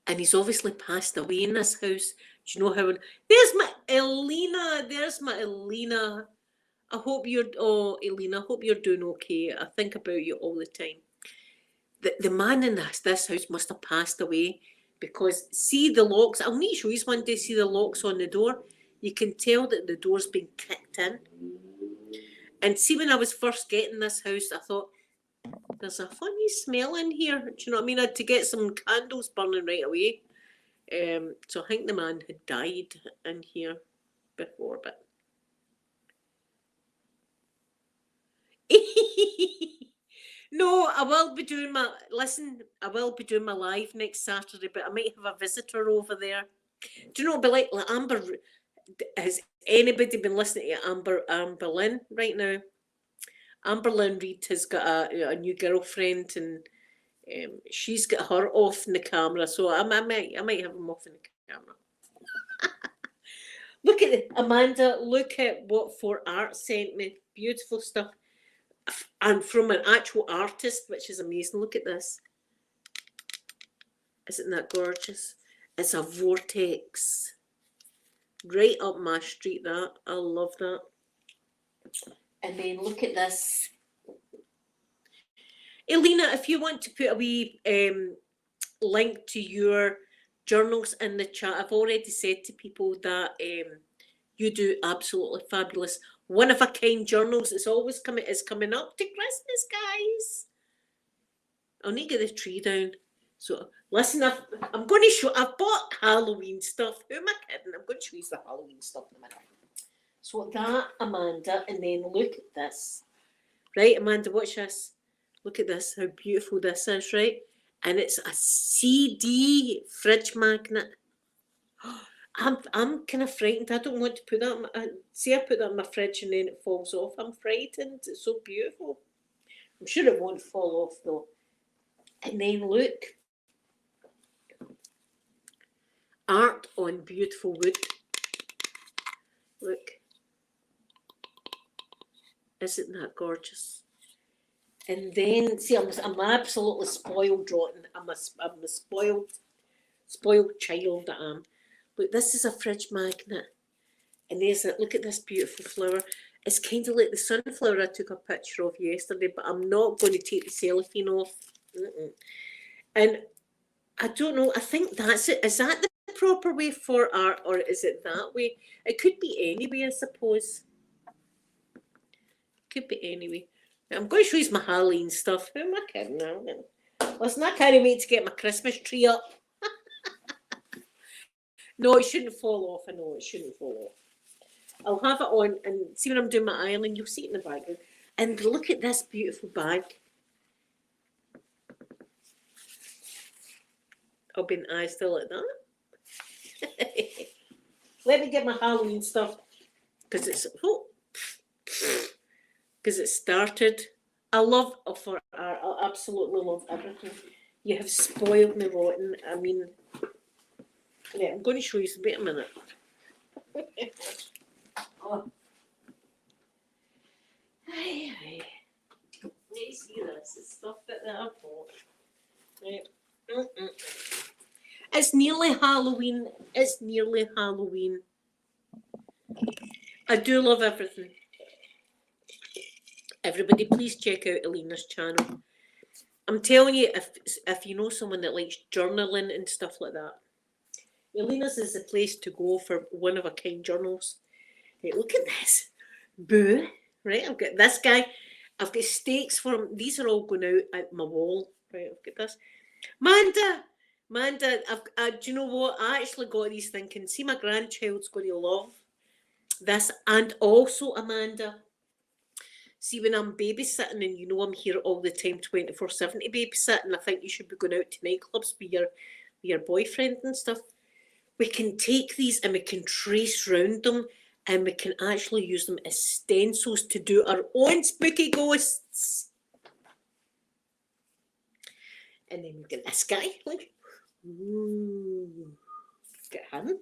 S1: and he's obviously passed away in this house. Do you know how? There's my Elena. There's my Elena. I hope you're. Oh, Elena. I hope you're doing okay. I think about you all the time. The man in this house must have passed away, because see the locks. I'll need to show you one day. See the locks on the door. You can tell that the door's been kicked in. And see, when I was first getting this house, I thought, there's a funny smell in here. Do you know what I mean? I had to get some candles burning right away. So I think the man had died in here before, but... No, I will be doing my... Listen, I will be doing my live next Saturday, but I might have a visitor over there. Do you know, it'll be like Amber... Has anybody been listening to Amber Lynn right now? Amber Lynn Reid has got a new girlfriend, and she's got her off in the camera, so I might have him off in the camera. Look at it, Amanda. Look at what For Art sent me. Beautiful stuff, and from an actual artist, which is amazing. Look at this. Isn't that gorgeous? It's a vortex. Right up my street, that. I love that. And then look at this. Elena, if you want to put a wee link to your journals in the chat, I've already said to people that you do absolutely fabulous, one-of-a-kind journals. It's always coming up to Christmas, guys. I'll need to get the tree down. So, listen, I'm going to show... I've bought Halloween stuff. Who am I kidding? I'm going to show you the Halloween stuff in a minute. So, that, Amanda, and then look at this. Right, Amanda, watch this. Look at this, how beautiful this is, right? And it's a CD fridge magnet. I'm kind of frightened. I don't want to put that... See, I put that in my fridge and then it falls off. I'm frightened. It's so beautiful. I'm sure it won't fall off, though. And then look... Art on beautiful wood. Look. Isn't that gorgeous? And then, see, I'm absolutely spoiled rotten. I'm a spoiled child that I am. Look, this is a fridge magnet. And there's a, look at this beautiful flower. It's kind of like the sunflower I took a picture of yesterday, but I'm not going to take the cellophane off. And I don't know, I think that's it. Is that the proper way for art, or is it that way? It could be any way, I suppose. Could be any way. I'm going to show you my Halloween stuff. Who am I kidding now? Listen, I can't wait to get my Christmas tree up. No, it shouldn't fall off. I know it shouldn't fall off. I'll have it on, and see when I'm doing my ironing, you'll see it in the background. And look at this beautiful bag. I'll be an eye still like that. Let me get my Halloween stuff, because it's started. I love For Art. I absolutely love everything. You have spoiled me rotten. I mean, yeah, I'm going to show you some. Wait a minute. Oh. Hey. Let me see this. It's stuff that I bought. Right. It's nearly Halloween. It's nearly Halloween. I do love everything. Everybody, please check out Elena's channel. I'm telling you, if you know someone that likes journaling and stuff like that, Elena's is the place to go for one-of-a-kind journals. Right, look at this. Boo. Right, I've got this guy. I've got stakes for him. These are all going out at my wall. Right, I've got this. Amanda, do you know what? I actually got these thinking, see, my grandchild's going to love this. And also, Amanda, see, when I'm babysitting, and you know I'm here all the time, 24/7 to babysit, and I think you should be going out to nightclubs with your boyfriend and stuff. We can take these and we can trace round them, and we can actually use them as stencils to do our own spooky ghosts. And then we've got this guy. Look. Ooh. Get him.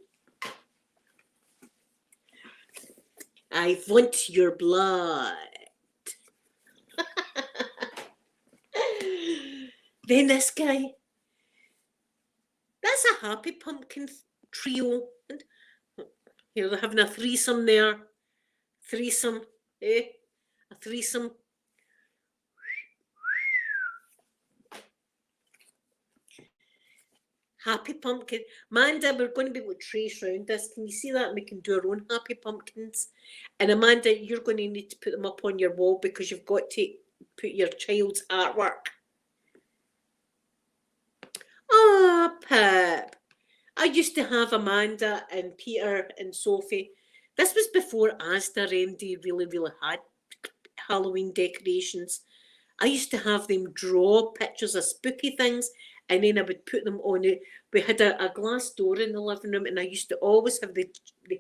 S1: I want your blood. Then this guy. That's a happy pumpkin trio. And here they're having a threesome there. Threesome. A threesome. Happy pumpkin. Amanda, we're going to be able to trace round this. Can you see that? We can do our own happy pumpkins. And Amanda, you're going to need to put them up on your wall because you've got to put your child's artwork. Ah, Pip. I used to have Amanda and Peter and Sophie. This was before Asda Rendy really had Halloween decorations. I used to have them draw pictures of spooky things, and then I would put them on it. We had a glass door in the living room, and I used to always have the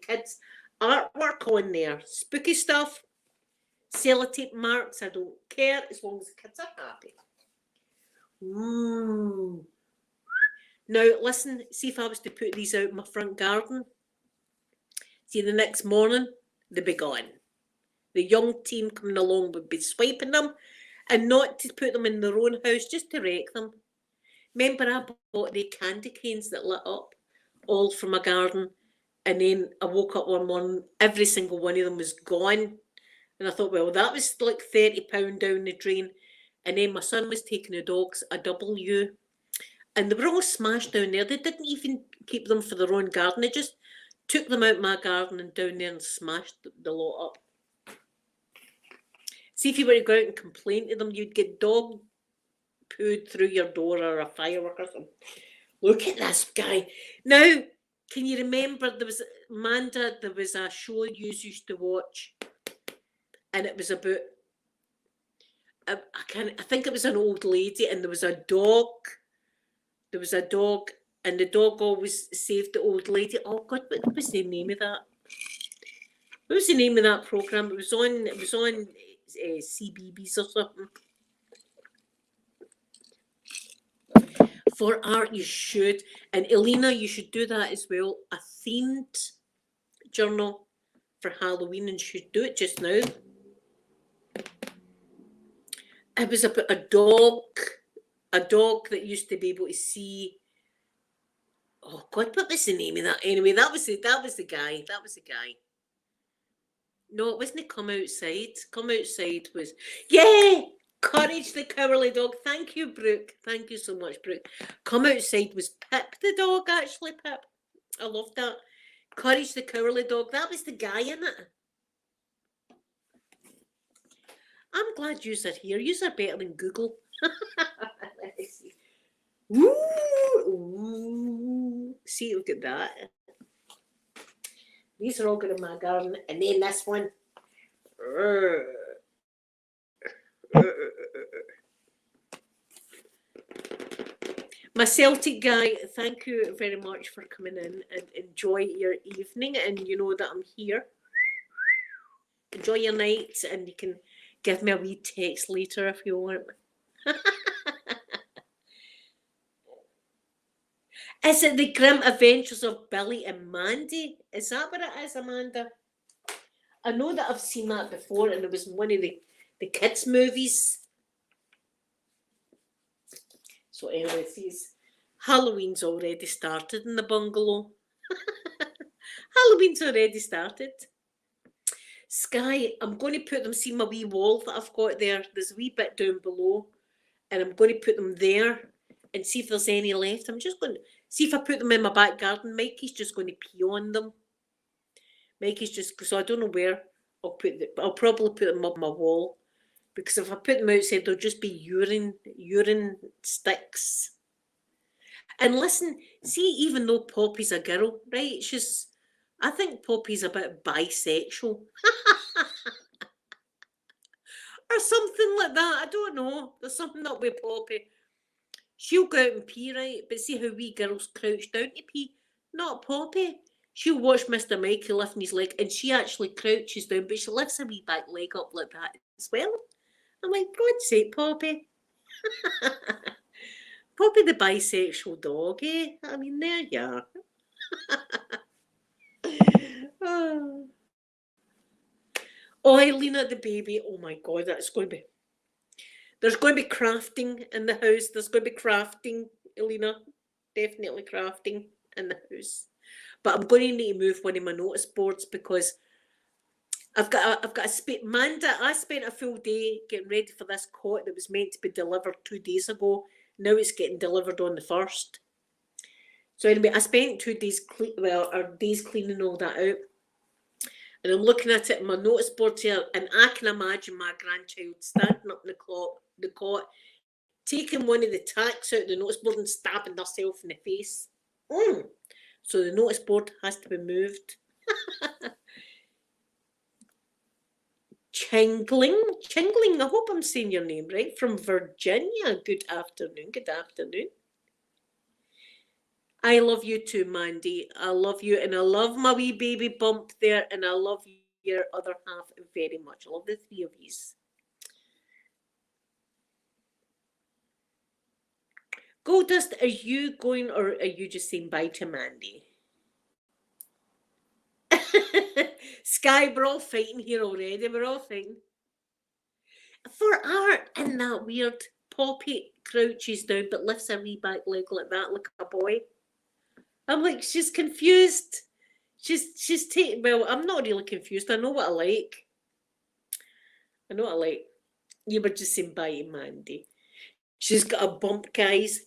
S1: kids' artwork on there. Spooky stuff, sellotape marks, I don't care, as long as the kids are happy. Ooh. Now, listen, see if I was to put these out in my front garden. See, the next morning, they'd be gone. The young team coming along would be swiping them, and not to put them in their own house, just to wreck them. Remember, I bought the candy canes that lit up, all from my garden, and then I woke up one morning, every single one of them was gone. And I thought, well, that was like £30 down the drain. And then my son was taking the dogs a W, and they were all smashed down there. They didn't even keep them for their own garden. They just took them out my garden and down there and smashed the lot up. See, if you were to go out and complain to them, you'd get dog pooed through your door or a firework or something. Look at this guy. Now, can you remember there was Amanda, there was a show you used to watch, and it was about I think it was an old lady, and there was a dog. There was a dog, and the dog always saved the old lady. Oh God, what was the name of that? What was the name of that program? It was on CBeebies or something. For art, you should. And Elena, you should do that as well. A themed journal for Halloween, and you should do it just now. It was about a dog that used to be able to see. Oh God, what was the name of that? Anyway, that was the guy. That was the guy. No, it wasn't Come Outside. Come Outside was, yeah, Courage the Cowardly Dog. Thank you, Brooke. Thank you so much, Brooke. Come Outside was Pip the dog, actually, Pip. I loved that. Courage the Cowardly Dog. That was the guy in it. I'm glad yous are here. Yous are better than Google. Let me see. Ooh. See, look at that. These are all good in my garden. And then this one. My Celtic guy, thank you very much for coming in, and enjoy your evening. And you know that I'm here. Enjoy your night, and you can give me a wee text later if you want. Is it the Grim Adventures of Billy and Mandy? Is that what it is, Amanda? I know that I've seen that before, and it was one of the kids' movies. So anyway, see, Halloween's already started in the bungalow. Halloween's already started. Sky, I'm going to put them, see my wee wall that I've got there. There's a wee bit down below, and I'm going to put them there and see if there's any left. I'm just going to see if I put them in my back garden. Mikey's just going to pee on them. Mikey's just, so I don't know where I'll put them. I'll probably put them up my wall, because if I put them outside, they'll just be urine sticks. And listen, see, even though Poppy's a girl, right? I think Poppy's a bit bisexual. Or something like that. I don't know. There's something up with Poppy. She'll go out and pee, right? But see how we girls crouch down to pee? Not Poppy. she'll watch Mr. Mikey lifting his leg, and she actually crouches down, but she lifts her wee back leg up like that as well. I'm like, God's sake, Poppy. Poppy the bisexual dog, eh? I mean, there you are. Oh, Helena the baby. Oh my God, that's going to be... There's going to be crafting in the house. There's going to be crafting, Helena. Definitely crafting in the house. But I'm going to need to move one of my notice boards because I've got a Manda, I spent a full day getting ready for this cot that was meant to be delivered 2 days ago. Now it's getting delivered on the 1st. So anyway, I spent 2 days days cleaning all that out. And I'm looking at it in my notice board here, and I can imagine my grandchild standing up in the cot, taking one of the tacks out of the notice board and stabbing herself in the face. So the notice board has to be moved. Chingling, I hope I'm saying your name right, from Virginia. Good afternoon. I love you too, Mandy. I love you, and I love my wee baby bump there, and I love your other half very much. I love the 3 of yous. Goldust, are you going, or are you just saying bye to Mandy? Sky, we're all fighting here already. We're all fighting. For art in that weird Poppy crouches down but lifts her wee back leg like that, like a boy. I'm like, she's confused. She's taking, well, I'm not really confused. I know what I like. You were just saying bye to Mandy. She's got a bump, guys.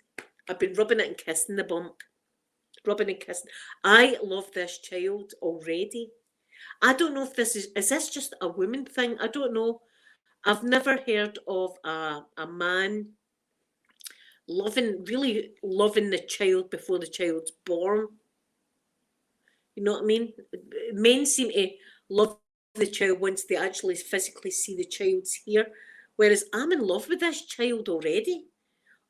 S1: I've been rubbing it and kissing the bump. Rubbing and kissing. I love this child already. I don't know if this is this just a woman thing? I don't know. I've never heard of a man really loving the child before the child's born. You know what I mean? Men seem to love the child once they actually physically see the child's here. Whereas I'm in love with this child already.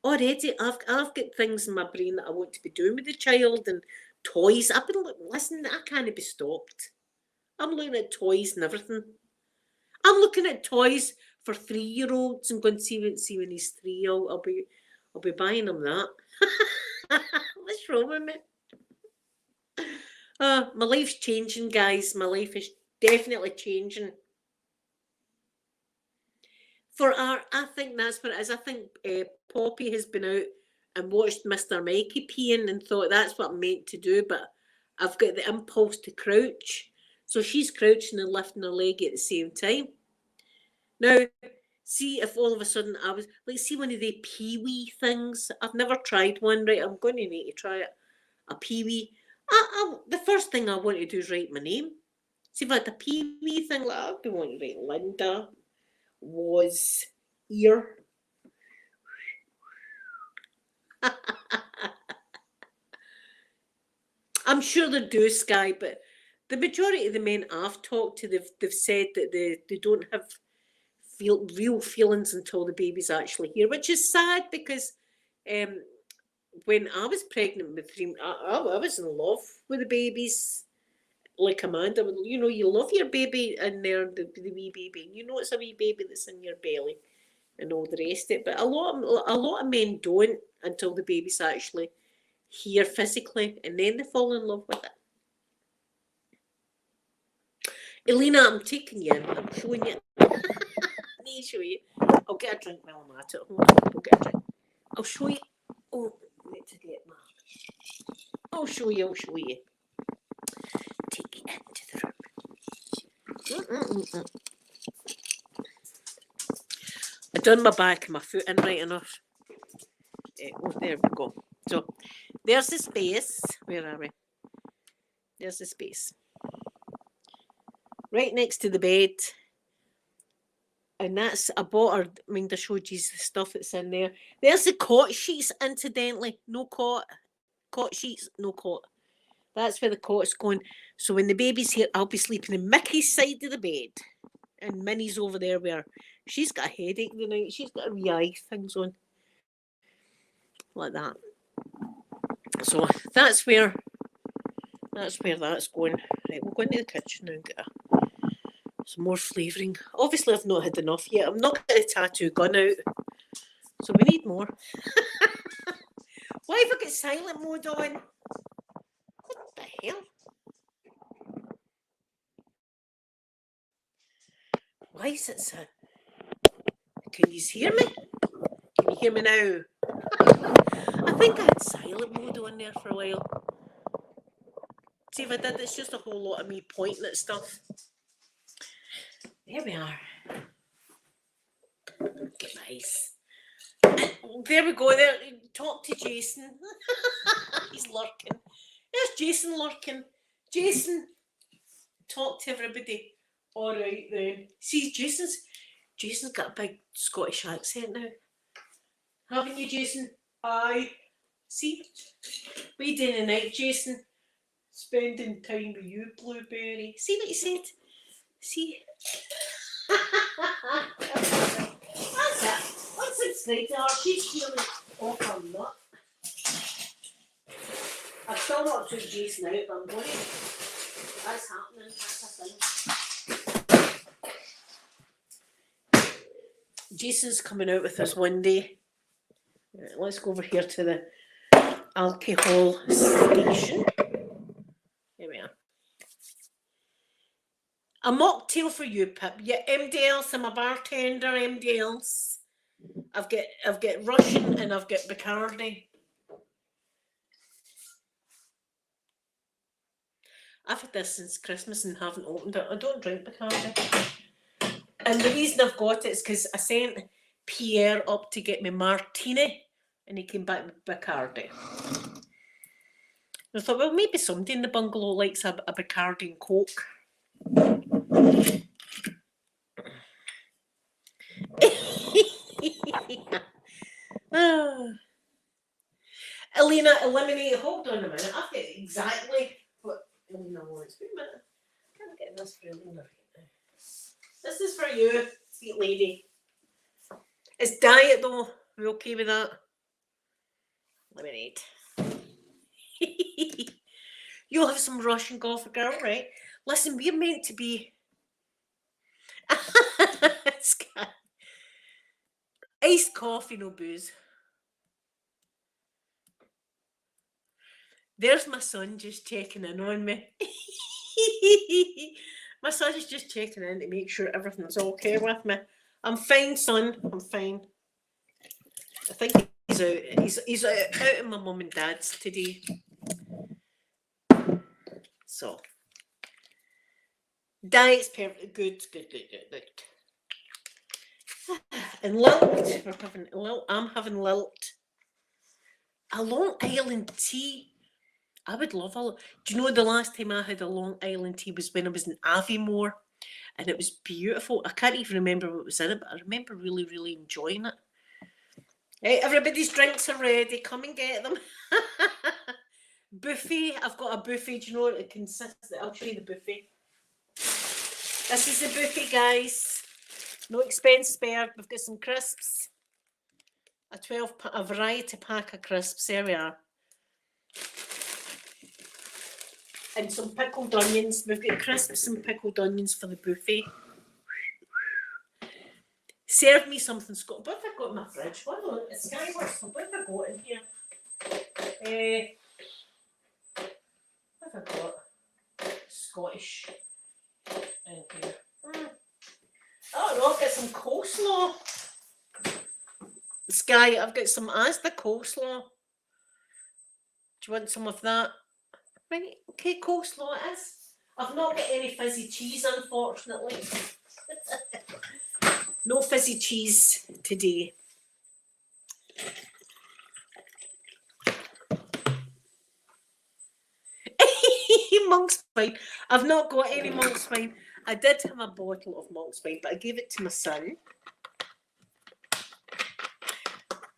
S1: I've got things in my brain that I want to be doing with the child and toys. I've been listen, I can't be stopped. I'm looking at toys and everything. I'm looking at toys for 3-year-olds and going to see when he's 3. I'll be buying him that. What's wrong with me? My life's changing, guys. My life is definitely changing. For art, I think that's what it is. I think Poppy has been out and watched Mr. Mikey peeing and thought that's what I'm meant to do, but I've got the impulse to crouch. So she's crouching and lifting her leg at the same time. Now, see if all of a sudden I was, like, see one of the pee-wee things? I've never tried one, right? I'm going to need to try it. A pee-wee. The first thing I want to do is write my name. See if I had a pee-wee thing, like I'd be wanting to write Linda was here. I'm sure they do, Sky, but the majority of the men I've talked to, they've said that they don't have real feelings until the baby's actually here, which is sad because when I was pregnant with 3, I was in love with the babies. Like Amanda, you love your baby in there, the wee baby. You know it's a wee baby that's in your belly and all the rest of it. But a lot of men don't until the baby's actually here physically, and then they fall in love with it. Elena, I'm taking you in. I'm showing you. Let me show you. I'll get a drink while I'm at it. Hold on, I'll get a drink. I'll show you. Oh, I need to get my... I'll show you. Take it into the room. I've done my back and my foot in right enough. There we go. So, there's the space. Where are we? There's the space. Right next to the bed. And that's, I bought her, I mean, I showed you the stuff that's in there. There's the cot sheets, incidentally. No cot. Cot sheets, no cot. That's where the cot's going. So when the baby's here, I'll be sleeping in Mickey's side of the bed. And Minnie's over there where she's got a headache tonight. She's got her wee eye things on. Like that. So that's where That's where that's going. Right, we'll go into the kitchen now and get some more flavouring. Obviously, I've not had enough yet. I'm not getting a tattoo gun out, so we need more. Why have I got silent mode on? What the hell? Why is it so? Can you hear me? Can you hear me now? I think I had silent mode on there for a while. See if I did, it's just a whole lot of me pointing at stuff. There we are. Get nice. There we go. There, talk to Jason. He's lurking. There's Jason lurking. Jason, talk to everybody. All right then. See, Jason's got a big Scottish accent now. Haven't you, Jason? Aye. See, what are you doing tonight, Jason? Spending time with you, Blueberry. See what he said? See? That's it. What's it straight to her? She's feeling off her nut. I've still not took Jason out, but I'm going to. That's happening. That's a thing. Jason's coming out with us one day. Right, let's go over here to the alcohol station. Here we are. A mocktail for you, Pip. Yeah, MD else. I'm a bartender. MD else. I've got Russian and I've got Bacardi. I've had this since Christmas and haven't opened it. I don't drink Bacardi. And the reason I've got it is because I sent Pierre up to get me martini and he came back with Bacardi. I thought, well, maybe somebody in the bungalow likes a Bacardi and Coke. Elena, eliminate. Hold on a minute. I've got exactly what Elena wants. Wait a minute. I can't get this for Elena right now. This is for you, sweet lady. It's diet though. Are we okay with that? Lemonade. You'll have some Russian coffee, girl, right? Listen, we're meant to be. Iced coffee, no booze. There's my son just checking in on me. My son's just checking in to make sure everything's okay with me. I'm fine, son. I'm fine. I think he's out. He's out at my mum and dad's today. So diet's perfect. Good. And lilt. I'm having lilt. A Long Island tea. I would love a. Do you know the last time I had a Long Island tea was when I was in Aviemore, and it was beautiful. I can't even remember what was in it, but I remember really, really enjoying it. Hey, everybody's drinks are ready. Come and get them. Buffet. I've got a buffet. Do you know what it consists of? I'll show you the buffet. This is the buffet, guys. No expense spared. We've got some crisps. A variety pack of crisps. There we are. And some pickled onions. We've got crisps and pickled onions for the buffet. Serve me something Scottish. What have I got in my fridge? Hold on, it's Skyworks. What have I got in here? What have I got? Scottish in here. Oh no, I've got some coleslaw. Sky, I've got some Asda coleslaw. Do you want some of that? Right, okay, coleslaw it is. I've not got any fizzy cheese, unfortunately. No fizzy cheese today. Monk's wine. I've not got any monk's wine. I did have a bottle of monk's wine, but I gave it to my son.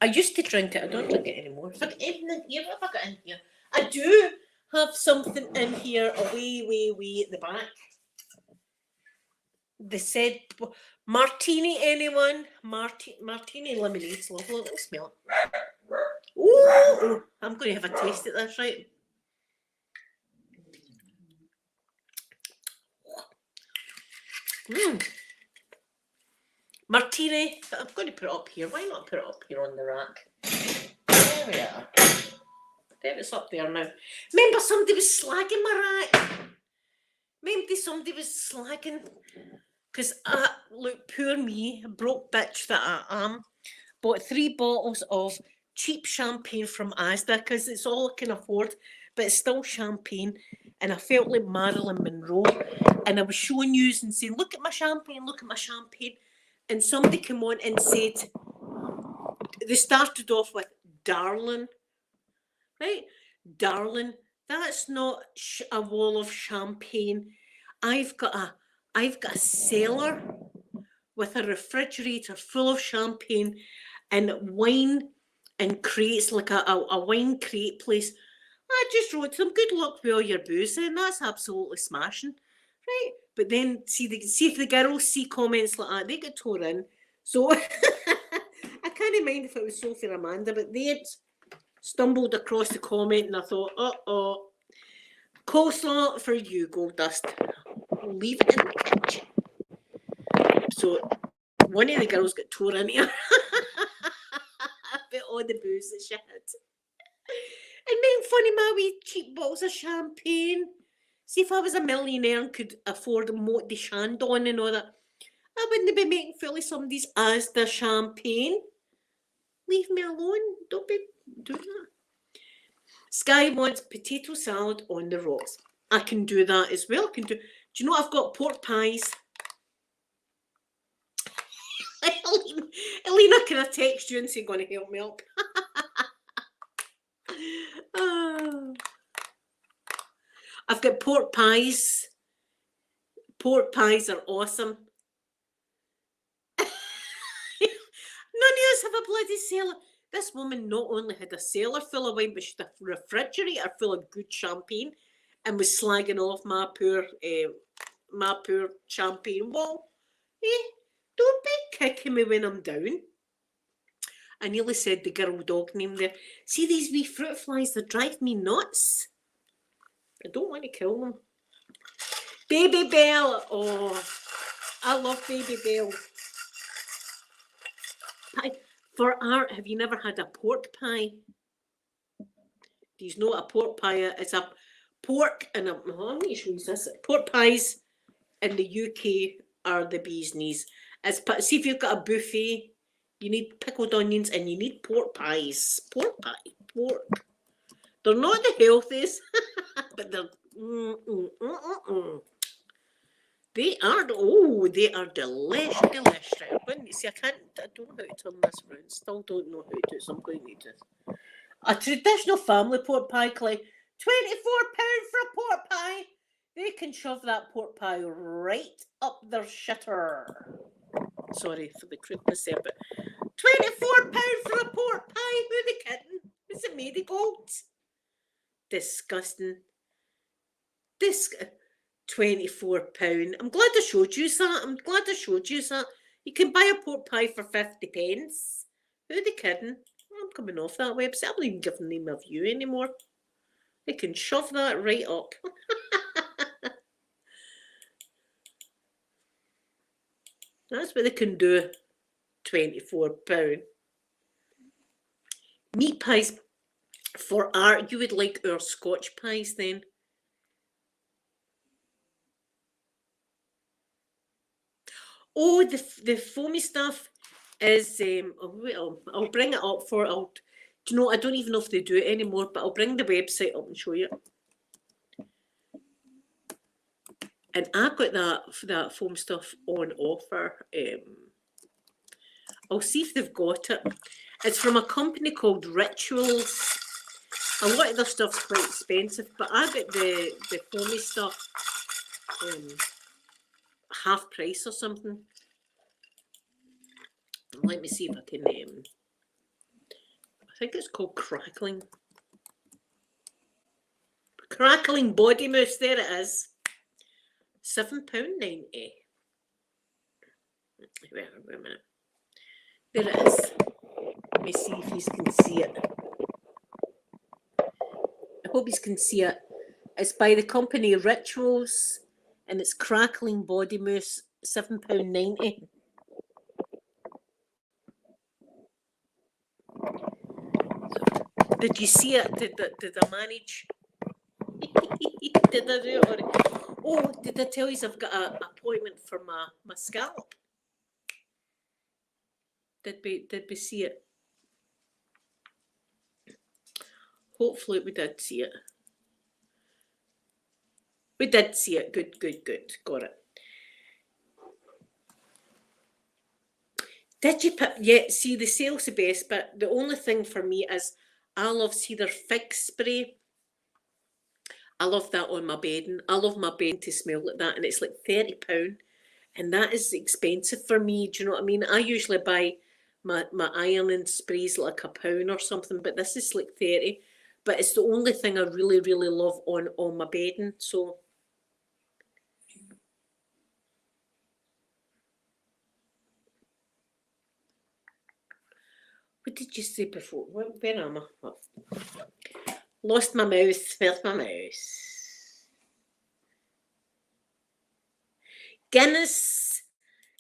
S1: I used to drink it. I don't drink it anymore. Have I got anything in here? What have I got in here? I do have something in here way at the back. They said martini, anyone? Martini lemonade's lovely. Let me smell it. Ooh, I'm going to have a taste at this, right? Martini. I'm going to put it up here. Why not put it up here on the rack? There we are. There, it's up there now. Remember, somebody was slagging my rack. Maybe somebody was slagging. Because, look, poor me, broke bitch that I am. Bought 3 bottles of cheap champagne from Asda because it's all I can afford, but it's still champagne. And I felt like Marilyn Monroe. And I was showing you and saying, look at my champagne, look at my champagne. And somebody came on and said, they started off with, darling, right? Darling, that's not a wall of champagne. I've got a cellar with a refrigerator full of champagne and wine and crates, like a wine crate place. I just wrote to them, good luck with all your booze, and that's absolutely smashing, right? But then see if the girls see comments like that, they get tore in. So I can't mind if it was Sophie or Amanda, but they had stumbled across the comment and I thought, coleslaw for you, Gold Dust. Leave it in the kitchen. So one of the girls got tore in here. About all the booze that she had. And then funny, my wee cheap bottles of champagne. See, if I was a millionaire and could afford Moët de Chandon and all that, I wouldn't be making full of somebody's Asda champagne. Leave me alone. Don't be doing that. Sky wants potato salad on the rocks. I can do that as well. Do you know I've got pork pies? Elena, can I text you and say, going to help me up? I've got pork pies. Pork pies are awesome. None of us have a bloody cellar. This woman not only had a cellar full of wine, but she had a refrigerator full of good champagne and was slagging off my poor champagne wall. Don't be kicking me when I'm down. I nearly said the girl dog name there. See these wee fruit flies that drive me nuts? I don't want to kill them. Baby Bell. Oh, I love Baby Bell. Pie. For art, have you never had a pork pie? Do you know what a pork pie is? It's a pork and a... Oh, I'm not sure this. Pork pies in the UK are the bee's knees. See if you've got a buffet, you need pickled onions and you need pork pies. Pork pie. Pork. They're not the healthiest, but they're... They are delicious. Right, see, I don't know how to turn this around. Still don't know how to do it, so I'm going to need this. A traditional family pork pie, Clay. £24 for a pork pie. They can shove that pork pie right up their shitter. Sorry for the crudeness there, but £24 for a pork pie? Who are they kidding? Is it made of gold? Disgusting. £24. I'm glad I showed you that. You can buy a pork pie for 50p. Who are they kidding? I'm coming off that website. I'm not even giving them a view anymore. They can shove that right up. That's what they can do. £24. Meat pies for art. You would like our Scotch pies then? Oh, the foamy stuff is I'll bring it up do you know, I don't even know if they do it anymore, but I'll bring the website up and show you. And I got that foam stuff on offer. I'll see if they've got it. It's from a company called Rituals. A lot of their stuff's quite expensive, but I got the foamy stuff half price or something. Let me see if I can I think it's called Crackling Body Mousse. There it is. £7.90. Wait a minute. There it is. Let me see if you can see it. I hope you can see it. It's by the company Rituals, and it's Crackling Body Mousse. £7.90. Did you see it? Did I manage? Did I do it? Oh, did I tell you I've got an appointment for my scalp? Did we see it? Hopefully we did see it. We did see it. Good. Got it. Did you put? Yeah, see, the sale's the best, but the only thing for me is I love Cedar Fig Spray. I love that on my bedding. I love my bedding to smell like that, and it's like £30. And that is expensive for me. Do you know what I mean? I usually buy my ironing sprays like £1 or something, but this is like 30. But it's the only thing I really, really love on my bedding. So what did you say before? Where am I? Oh. Lost my mouse. Where's my mouse? Guinness.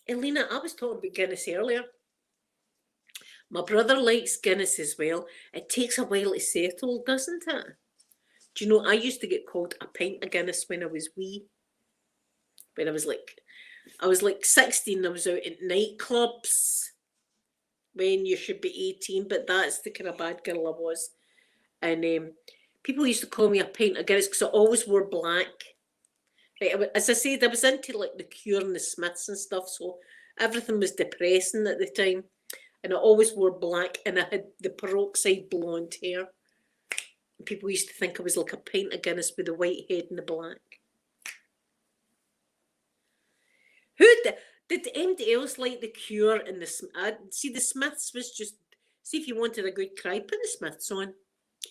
S1: Elena, I was talking about Guinness earlier. My brother likes Guinness as well. It takes a while to settle, doesn't it? Do you know, I used to get called a pint of Guinness when I was wee. When I was like 16, I was out at nightclubs when you should be 18, but that's the kind of bad girl I was. And people used to call me a pint of Guinness because I always wore black. Right, as I said, I was into like the Cure and the Smiths and stuff, so everything was depressing at the time. And I always wore black, and I had the peroxide blonde hair. And people used to think I was like a pint of Guinness with the white head and the black. Who did anybody else like the Cure and the see the Smiths was just, see if you wanted a good cry, put the Smiths on.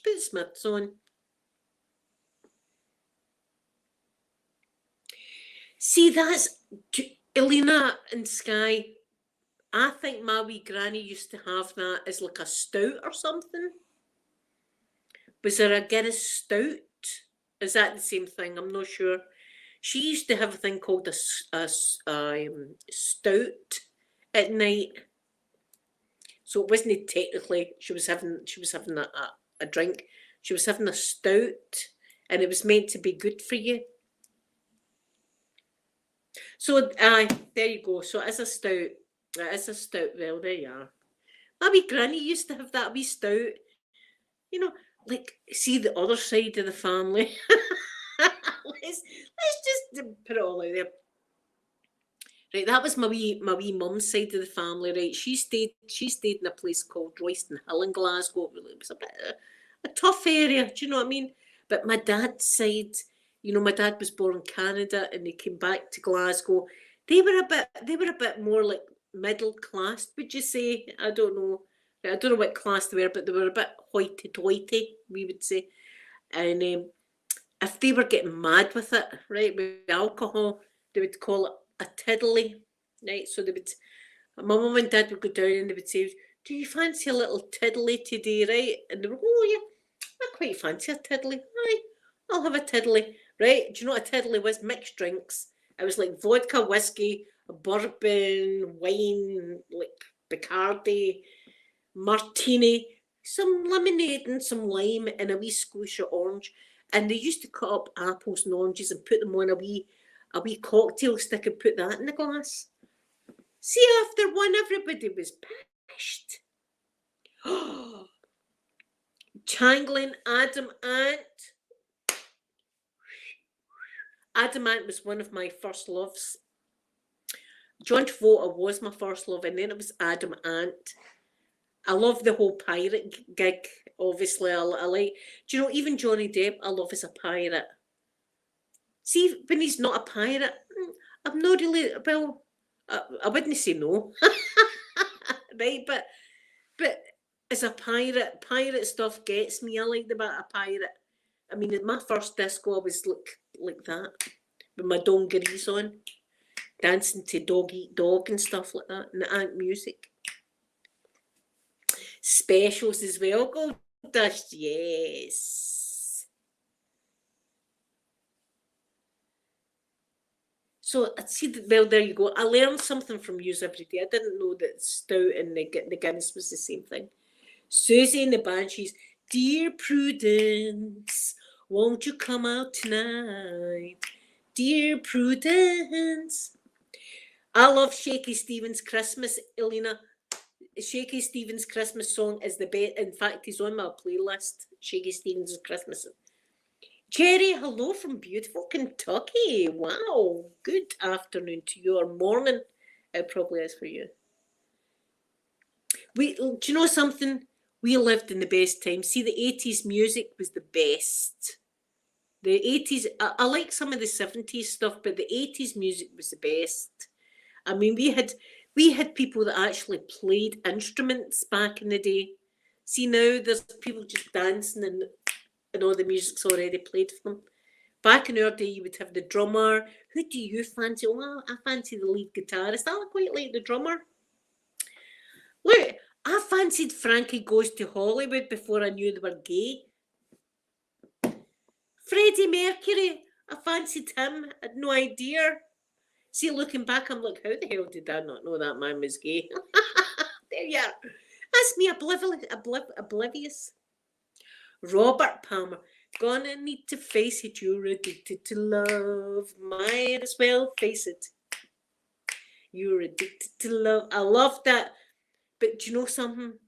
S1: Put the Smiths on. See, that's Elena and Sky. I think my wee granny used to have that as like a stout or something. Was there a Guinness stout? Is that the same thing? I'm not sure. She used to have a thing called a stout at night. So it wasn't technically she was having a drink. She was having a stout, and it was meant to be good for you. So there you go. So as a stout. It is a stout. Well, there you are. My wee granny used to have that wee stout. You know, like, see the other side of the family. let's just put it all out there. Right, that was my wee mum's side of the family. Right, she stayed in a place called Royston Hill in Glasgow. It was a bit a tough area. Do you know what I mean? But my dad's side, you know, my dad was born in Canada, and they came back to Glasgow. They were a bit more like middle class, would you say? I don't know what class they were, but they were a bit hoity-toity, we would say. And if they were getting mad with it, right, with alcohol, they would call it a tiddly, right? So they would, my mum and dad would go down and they would say, "Do you fancy a little tiddly today, right?" And they would go, "Oh yeah, I quite fancy a tiddly. Aye, I'll have a tiddly." Right? Do you know what a tiddly was? Mixed drinks. It was like vodka, whiskey, bourbon, wine, like Bacardi, martini, some lemonade and some lime, and a wee squish of orange. And they used to cut up apples and oranges and put them on a wee cocktail stick and put that in the glass. See, after one, everybody was pissed. Changling Adam Ant. Adam Ant was one of my first loves. John Travolta was my first love, and then it was Adam Ant. I love the whole pirate gig, obviously. I like, do you know, even Johnny Depp, I love as a pirate. See, when he's not a pirate, I'm not really, well, I wouldn't say no. Right, but as a pirate stuff gets me. I like the bit of pirate. I mean, my first disco, I was like that, with my dungarees on, dancing to Dog Eat Dog and stuff like that, and the Ant music. Specials as well, Gold Dust, yes. So I see that. Well, there you go. I learned something from you every day. I didn't know that Stout and the Guinness was the same thing. Susie and the Banshees. Dear Prudence, won't you come out tonight? Dear Prudence. I love Shaky Stevens' Christmas, Elena. Shaky Stevens' Christmas song is the best. In fact, he's on my playlist. Shaky Stevens' Christmas. Jerry, hello from beautiful Kentucky. Wow. Good afternoon to you, or morning. It probably is for you. Do you know something? We lived in the best time. See, the 80s music was the best. The 80s, I like some of the 70s stuff, but the 80s music was the best. I mean, we had people that actually played instruments back in the day. See, now there's people just dancing and all the music's already played for them. Back in our day, you would have the drummer. Who do you fancy? Well, I fancy the lead guitarist. I quite like the drummer. Look, I fancied Frankie Goes to Hollywood before I knew they were gay. Freddie Mercury, I fancied him. I had no idea. See, looking back, I'm like, how the hell did I not know that man was gay? There you are. That's me oblivious. Robert Palmer. Gonna need to face it, you're addicted to love. Might as well face it. You're addicted to love. I love that. But do you know something?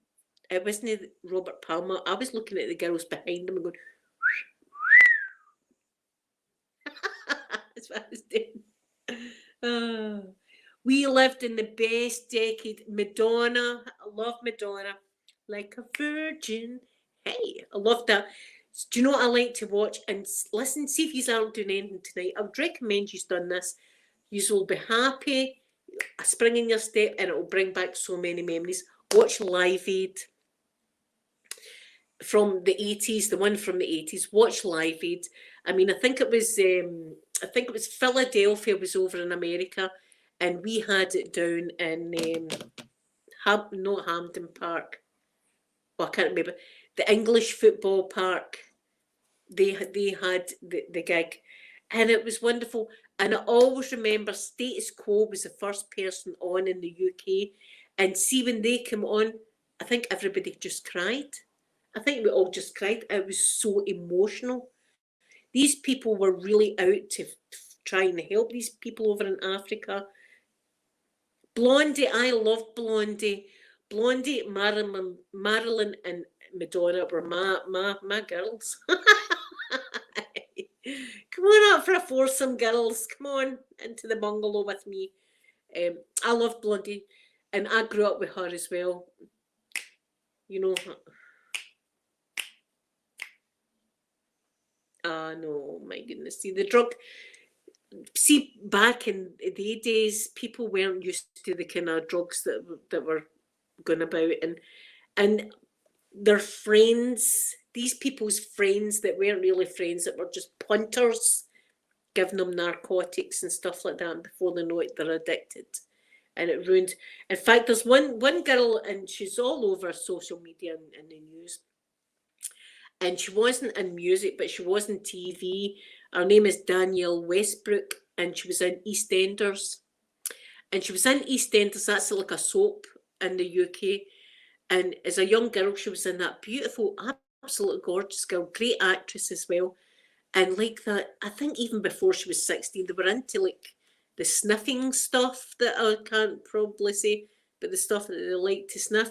S1: It wasn't Robert Palmer. I was looking at the girls behind him and going, that's what I was doing. We lived in the best decade. Madonna. I love Madonna. Like a virgin. Hey, I love that. Do you know what I like to watch? And listen, see if you aren't doing anything tonight. I would recommend you've done this. You will be happy. A spring in your step, and it will bring back so many memories. Watch Live Aid from the 80s, the one from the 80s. Watch Live Aid. I mean, I think it was Philadelphia was over in America, and we had it down in not Hampden Park. Oh, I can't remember. The English football park. They had the gig, and it was wonderful. And I always remember Status Quo was the first person on in the UK. And see, when they came on, I think everybody just cried. I think we all just cried. It was so emotional. These people were really out to try and help these people over in Africa. Blondie, I love Blondie. Blondie, Marilyn and Madonna were my girls. Come on up for a foursome, girls. Come on into the bungalow with me. I love Blondie, and I grew up with her as well. You know. No, my goodness. See, the drug. See, back in the days, people weren't used to the kind of drugs that were going about, and their friends, these people's friends that weren't really friends, that were just punters, giving them narcotics and stuff like that, and before they know it, they're addicted. And it ruined. In fact, there's one girl, and she's all over social media and the news. And she wasn't in music, but she was in TV. Her name is Danielle Westbrook, and she was in EastEnders. And she was in EastEnders, that's like a soap in the UK. And as a young girl, she was in that beautiful, absolutely gorgeous girl, great actress as well. And like that, I think even before she was 16, they were into like the sniffing stuff that I can't probably say, but the stuff that they like to sniff.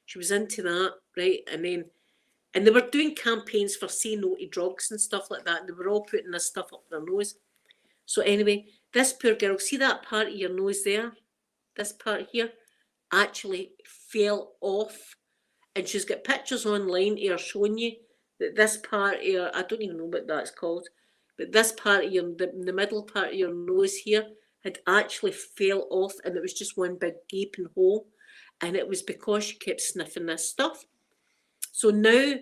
S1: She was into that, right? And they were doing campaigns for say no to drugs and stuff like that. And they were all putting this stuff up their nose. So anyway, this poor girl, see that part of your nose there? This part here actually fell off. And she's got pictures online here showing you that this part here, I don't even know what that's called, but this part of the middle part of your nose here had actually fell off, and it was just one big gaping hole. And it was because she kept sniffing this stuff. So now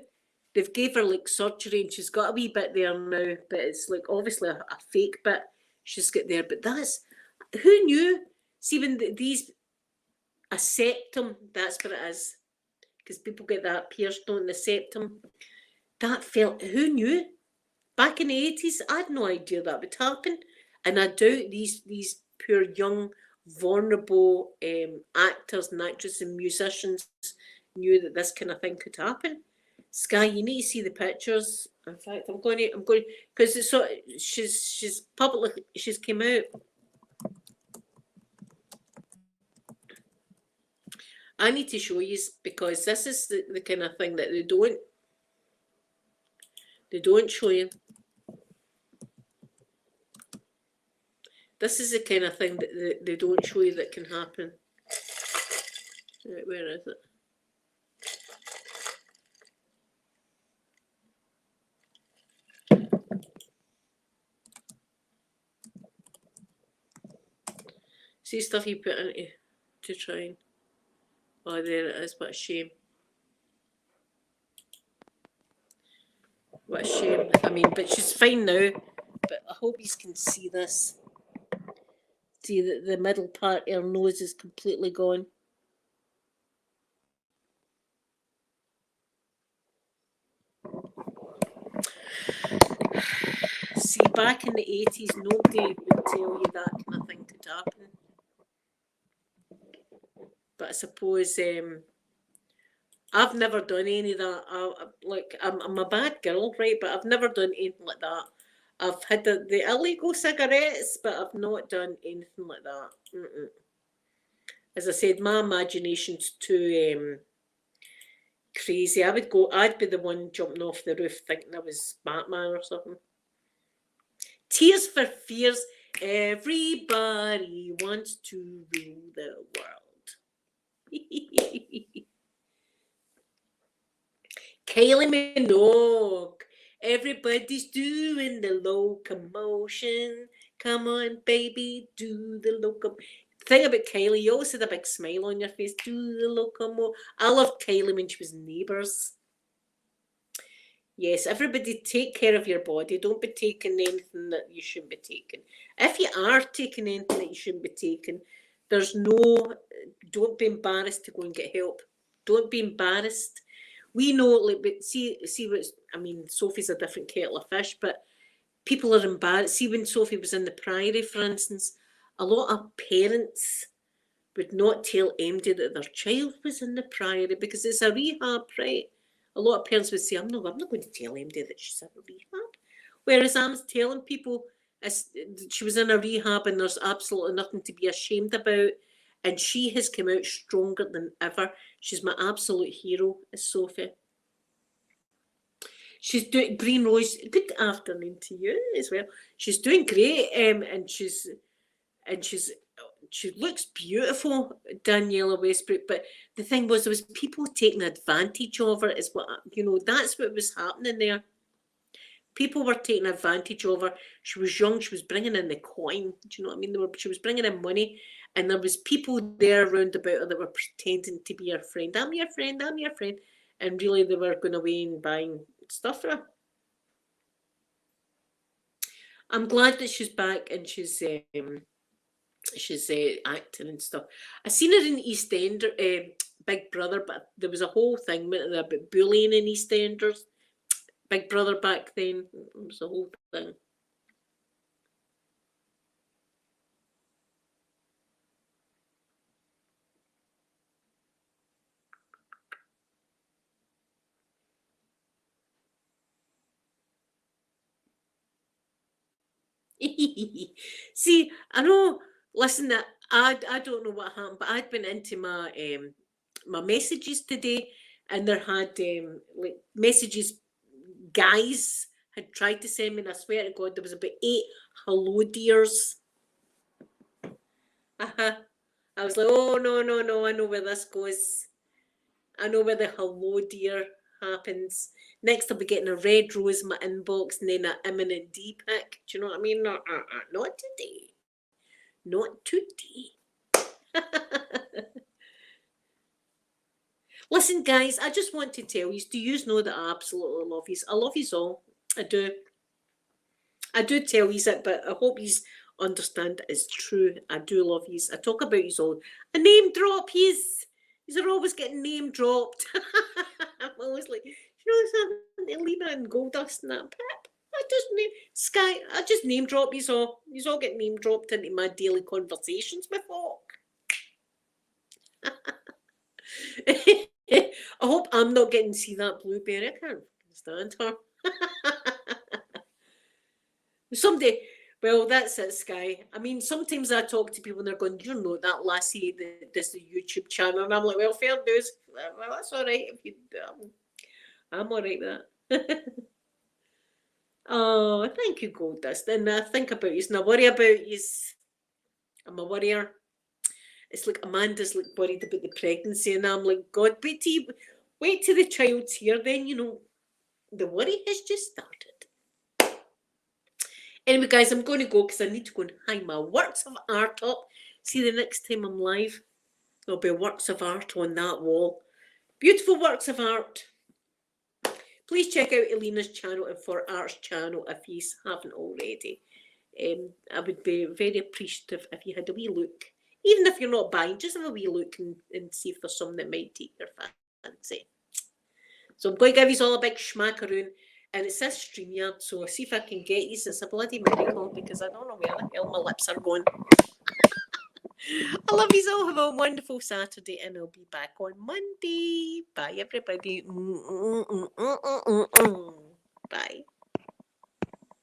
S1: they've gave her like surgery, and she's got a wee bit there now, but it's like obviously a fake bit she's got there. But that's, who knew? See, when a septum, that's what it is. Because people get that pierced on the septum. That felt, who knew? Back in the 80s, I had no idea that would happen. And I doubt these poor young vulnerable actors and actresses and musicians knew that this kind of thing could happen. Sky, you need to see the pictures. In fact, I'm going because it's so she's publicly she's came out. I need to show you because this is the kind of thing that they don't show you. This is the kind of thing that they don't show you that can happen. Right, where is it? See stuff you put into to try and. Oh, there it is. What a shame. What a shame. I mean, but she's fine now. But I hope you can see this. See that the middle part of her nose is completely gone. See, back in the 80s, nobody would tell you that kind of thing could happen. But I suppose I've never done any of that. I'm a bad girl, right? But I've never done anything like that. I've had the illegal cigarettes, but I've not done anything like that. Mm-mm. As I said, my imagination's too crazy. I'd be the one jumping off the roof thinking I was Batman or something. Tears for Fears. Everybody wants to rule the world. Kylie Minogue. Everybody's doing the locomotion. Come on, baby, do the locomotion. The thing about Kylie, you always had a big smile on your face. Do the locomotion. I loved Kylie when she was Neighbours. Yes, everybody take care of your body. Don't be taking anything that you shouldn't be taking. If you are taking anything that you shouldn't be taking, don't be embarrassed to go and get help. Don't be embarrassed. We know, but see what's, I mean, Sophie's a different kettle of fish, but people are embarrassed. See, when Sophie was in the Priory, for instance, a lot of parents would not tell MD that their child was in the Priory because it's a rehab, right? A lot of parents would say, I'm not going to tell MD that she's in a rehab. Whereas I'm telling people she was in a rehab and there's absolutely nothing to be ashamed about. And she has come out stronger than ever. She's my absolute hero, is Sophie. She's doing Green Rose. Good afternoon to you as well. She's doing great, and she looks beautiful, Daniela Westbrook. But the thing was, there was people taking advantage of her. Is what that's what was happening there. People were taking advantage of her. She was young. She was bringing in the coin. Do you know what I mean? She was bringing in money, and there was people there around about her that were pretending to be her friend. I'm your friend. I'm your friend, and really they were going away and buying stuff for her. I'm glad that she's back and she's acting and stuff. I seen her in EastEnders, Big Brother, but there was a whole thing about bullying in EastEnders. Big Brother back then, it was a whole thing. See, I know. Listen, I don't know what happened, but I'd been into my messages today, and there had like messages guys had tried to send me, and I swear to God, there was about 8 hello dears. I was like, oh no, no, no, I know where this goes. I know where the hello dear happens. Next, I'll be getting a red rose in my inbox and then an imminent D pic. Do you know what I mean? Not today. Not today. Listen, guys, I just want to tell you, do you know that I absolutely love you? I love you all. I do. I do tell you it, but I hope you understand it's true. I do love you. I talk about you all. I name drop you. You're always getting name dropped. I'm always like, something to Lena and Goldust and that Pip. I just name Sky. I just name drop you all. You all get name dropped into my daily conversations with folk. I hope I'm not getting to see that blueberry. I can't stand her. Someday, well, that's it, Sky. I mean, sometimes I talk to people and they're going, "You know that lassie that does the YouTube channel," and I'm like, "Well, fair dues. Well, that's all right. If you, I'm all right with that." Oh, thank you, Goldust. And I think about you, and I worry about you. I'm a worrier. It's like Amanda's like worried about the pregnancy, and I'm like, God, wait till the child's here, then the worry has just started. Anyway, guys, I'm going to go because I need to go and hang my works of art up. See, the next time I'm live, there'll be works of art on that wall. Beautiful works of art. Please check out Elena's channel and For Art's channel if you haven't already. I would be very appreciative if you had a wee look. Even if you're not buying, just have a wee look and see if there's some that might take your fancy. So I'm going to give you all a big schmackaroon. And it says StreamYard, so I'll see if I can get you. It's a bloody miracle because I don't know where the hell my lips are going. I love you all. Have a wonderful Saturday, and I'll be back on Monday. Bye, everybody. Bye.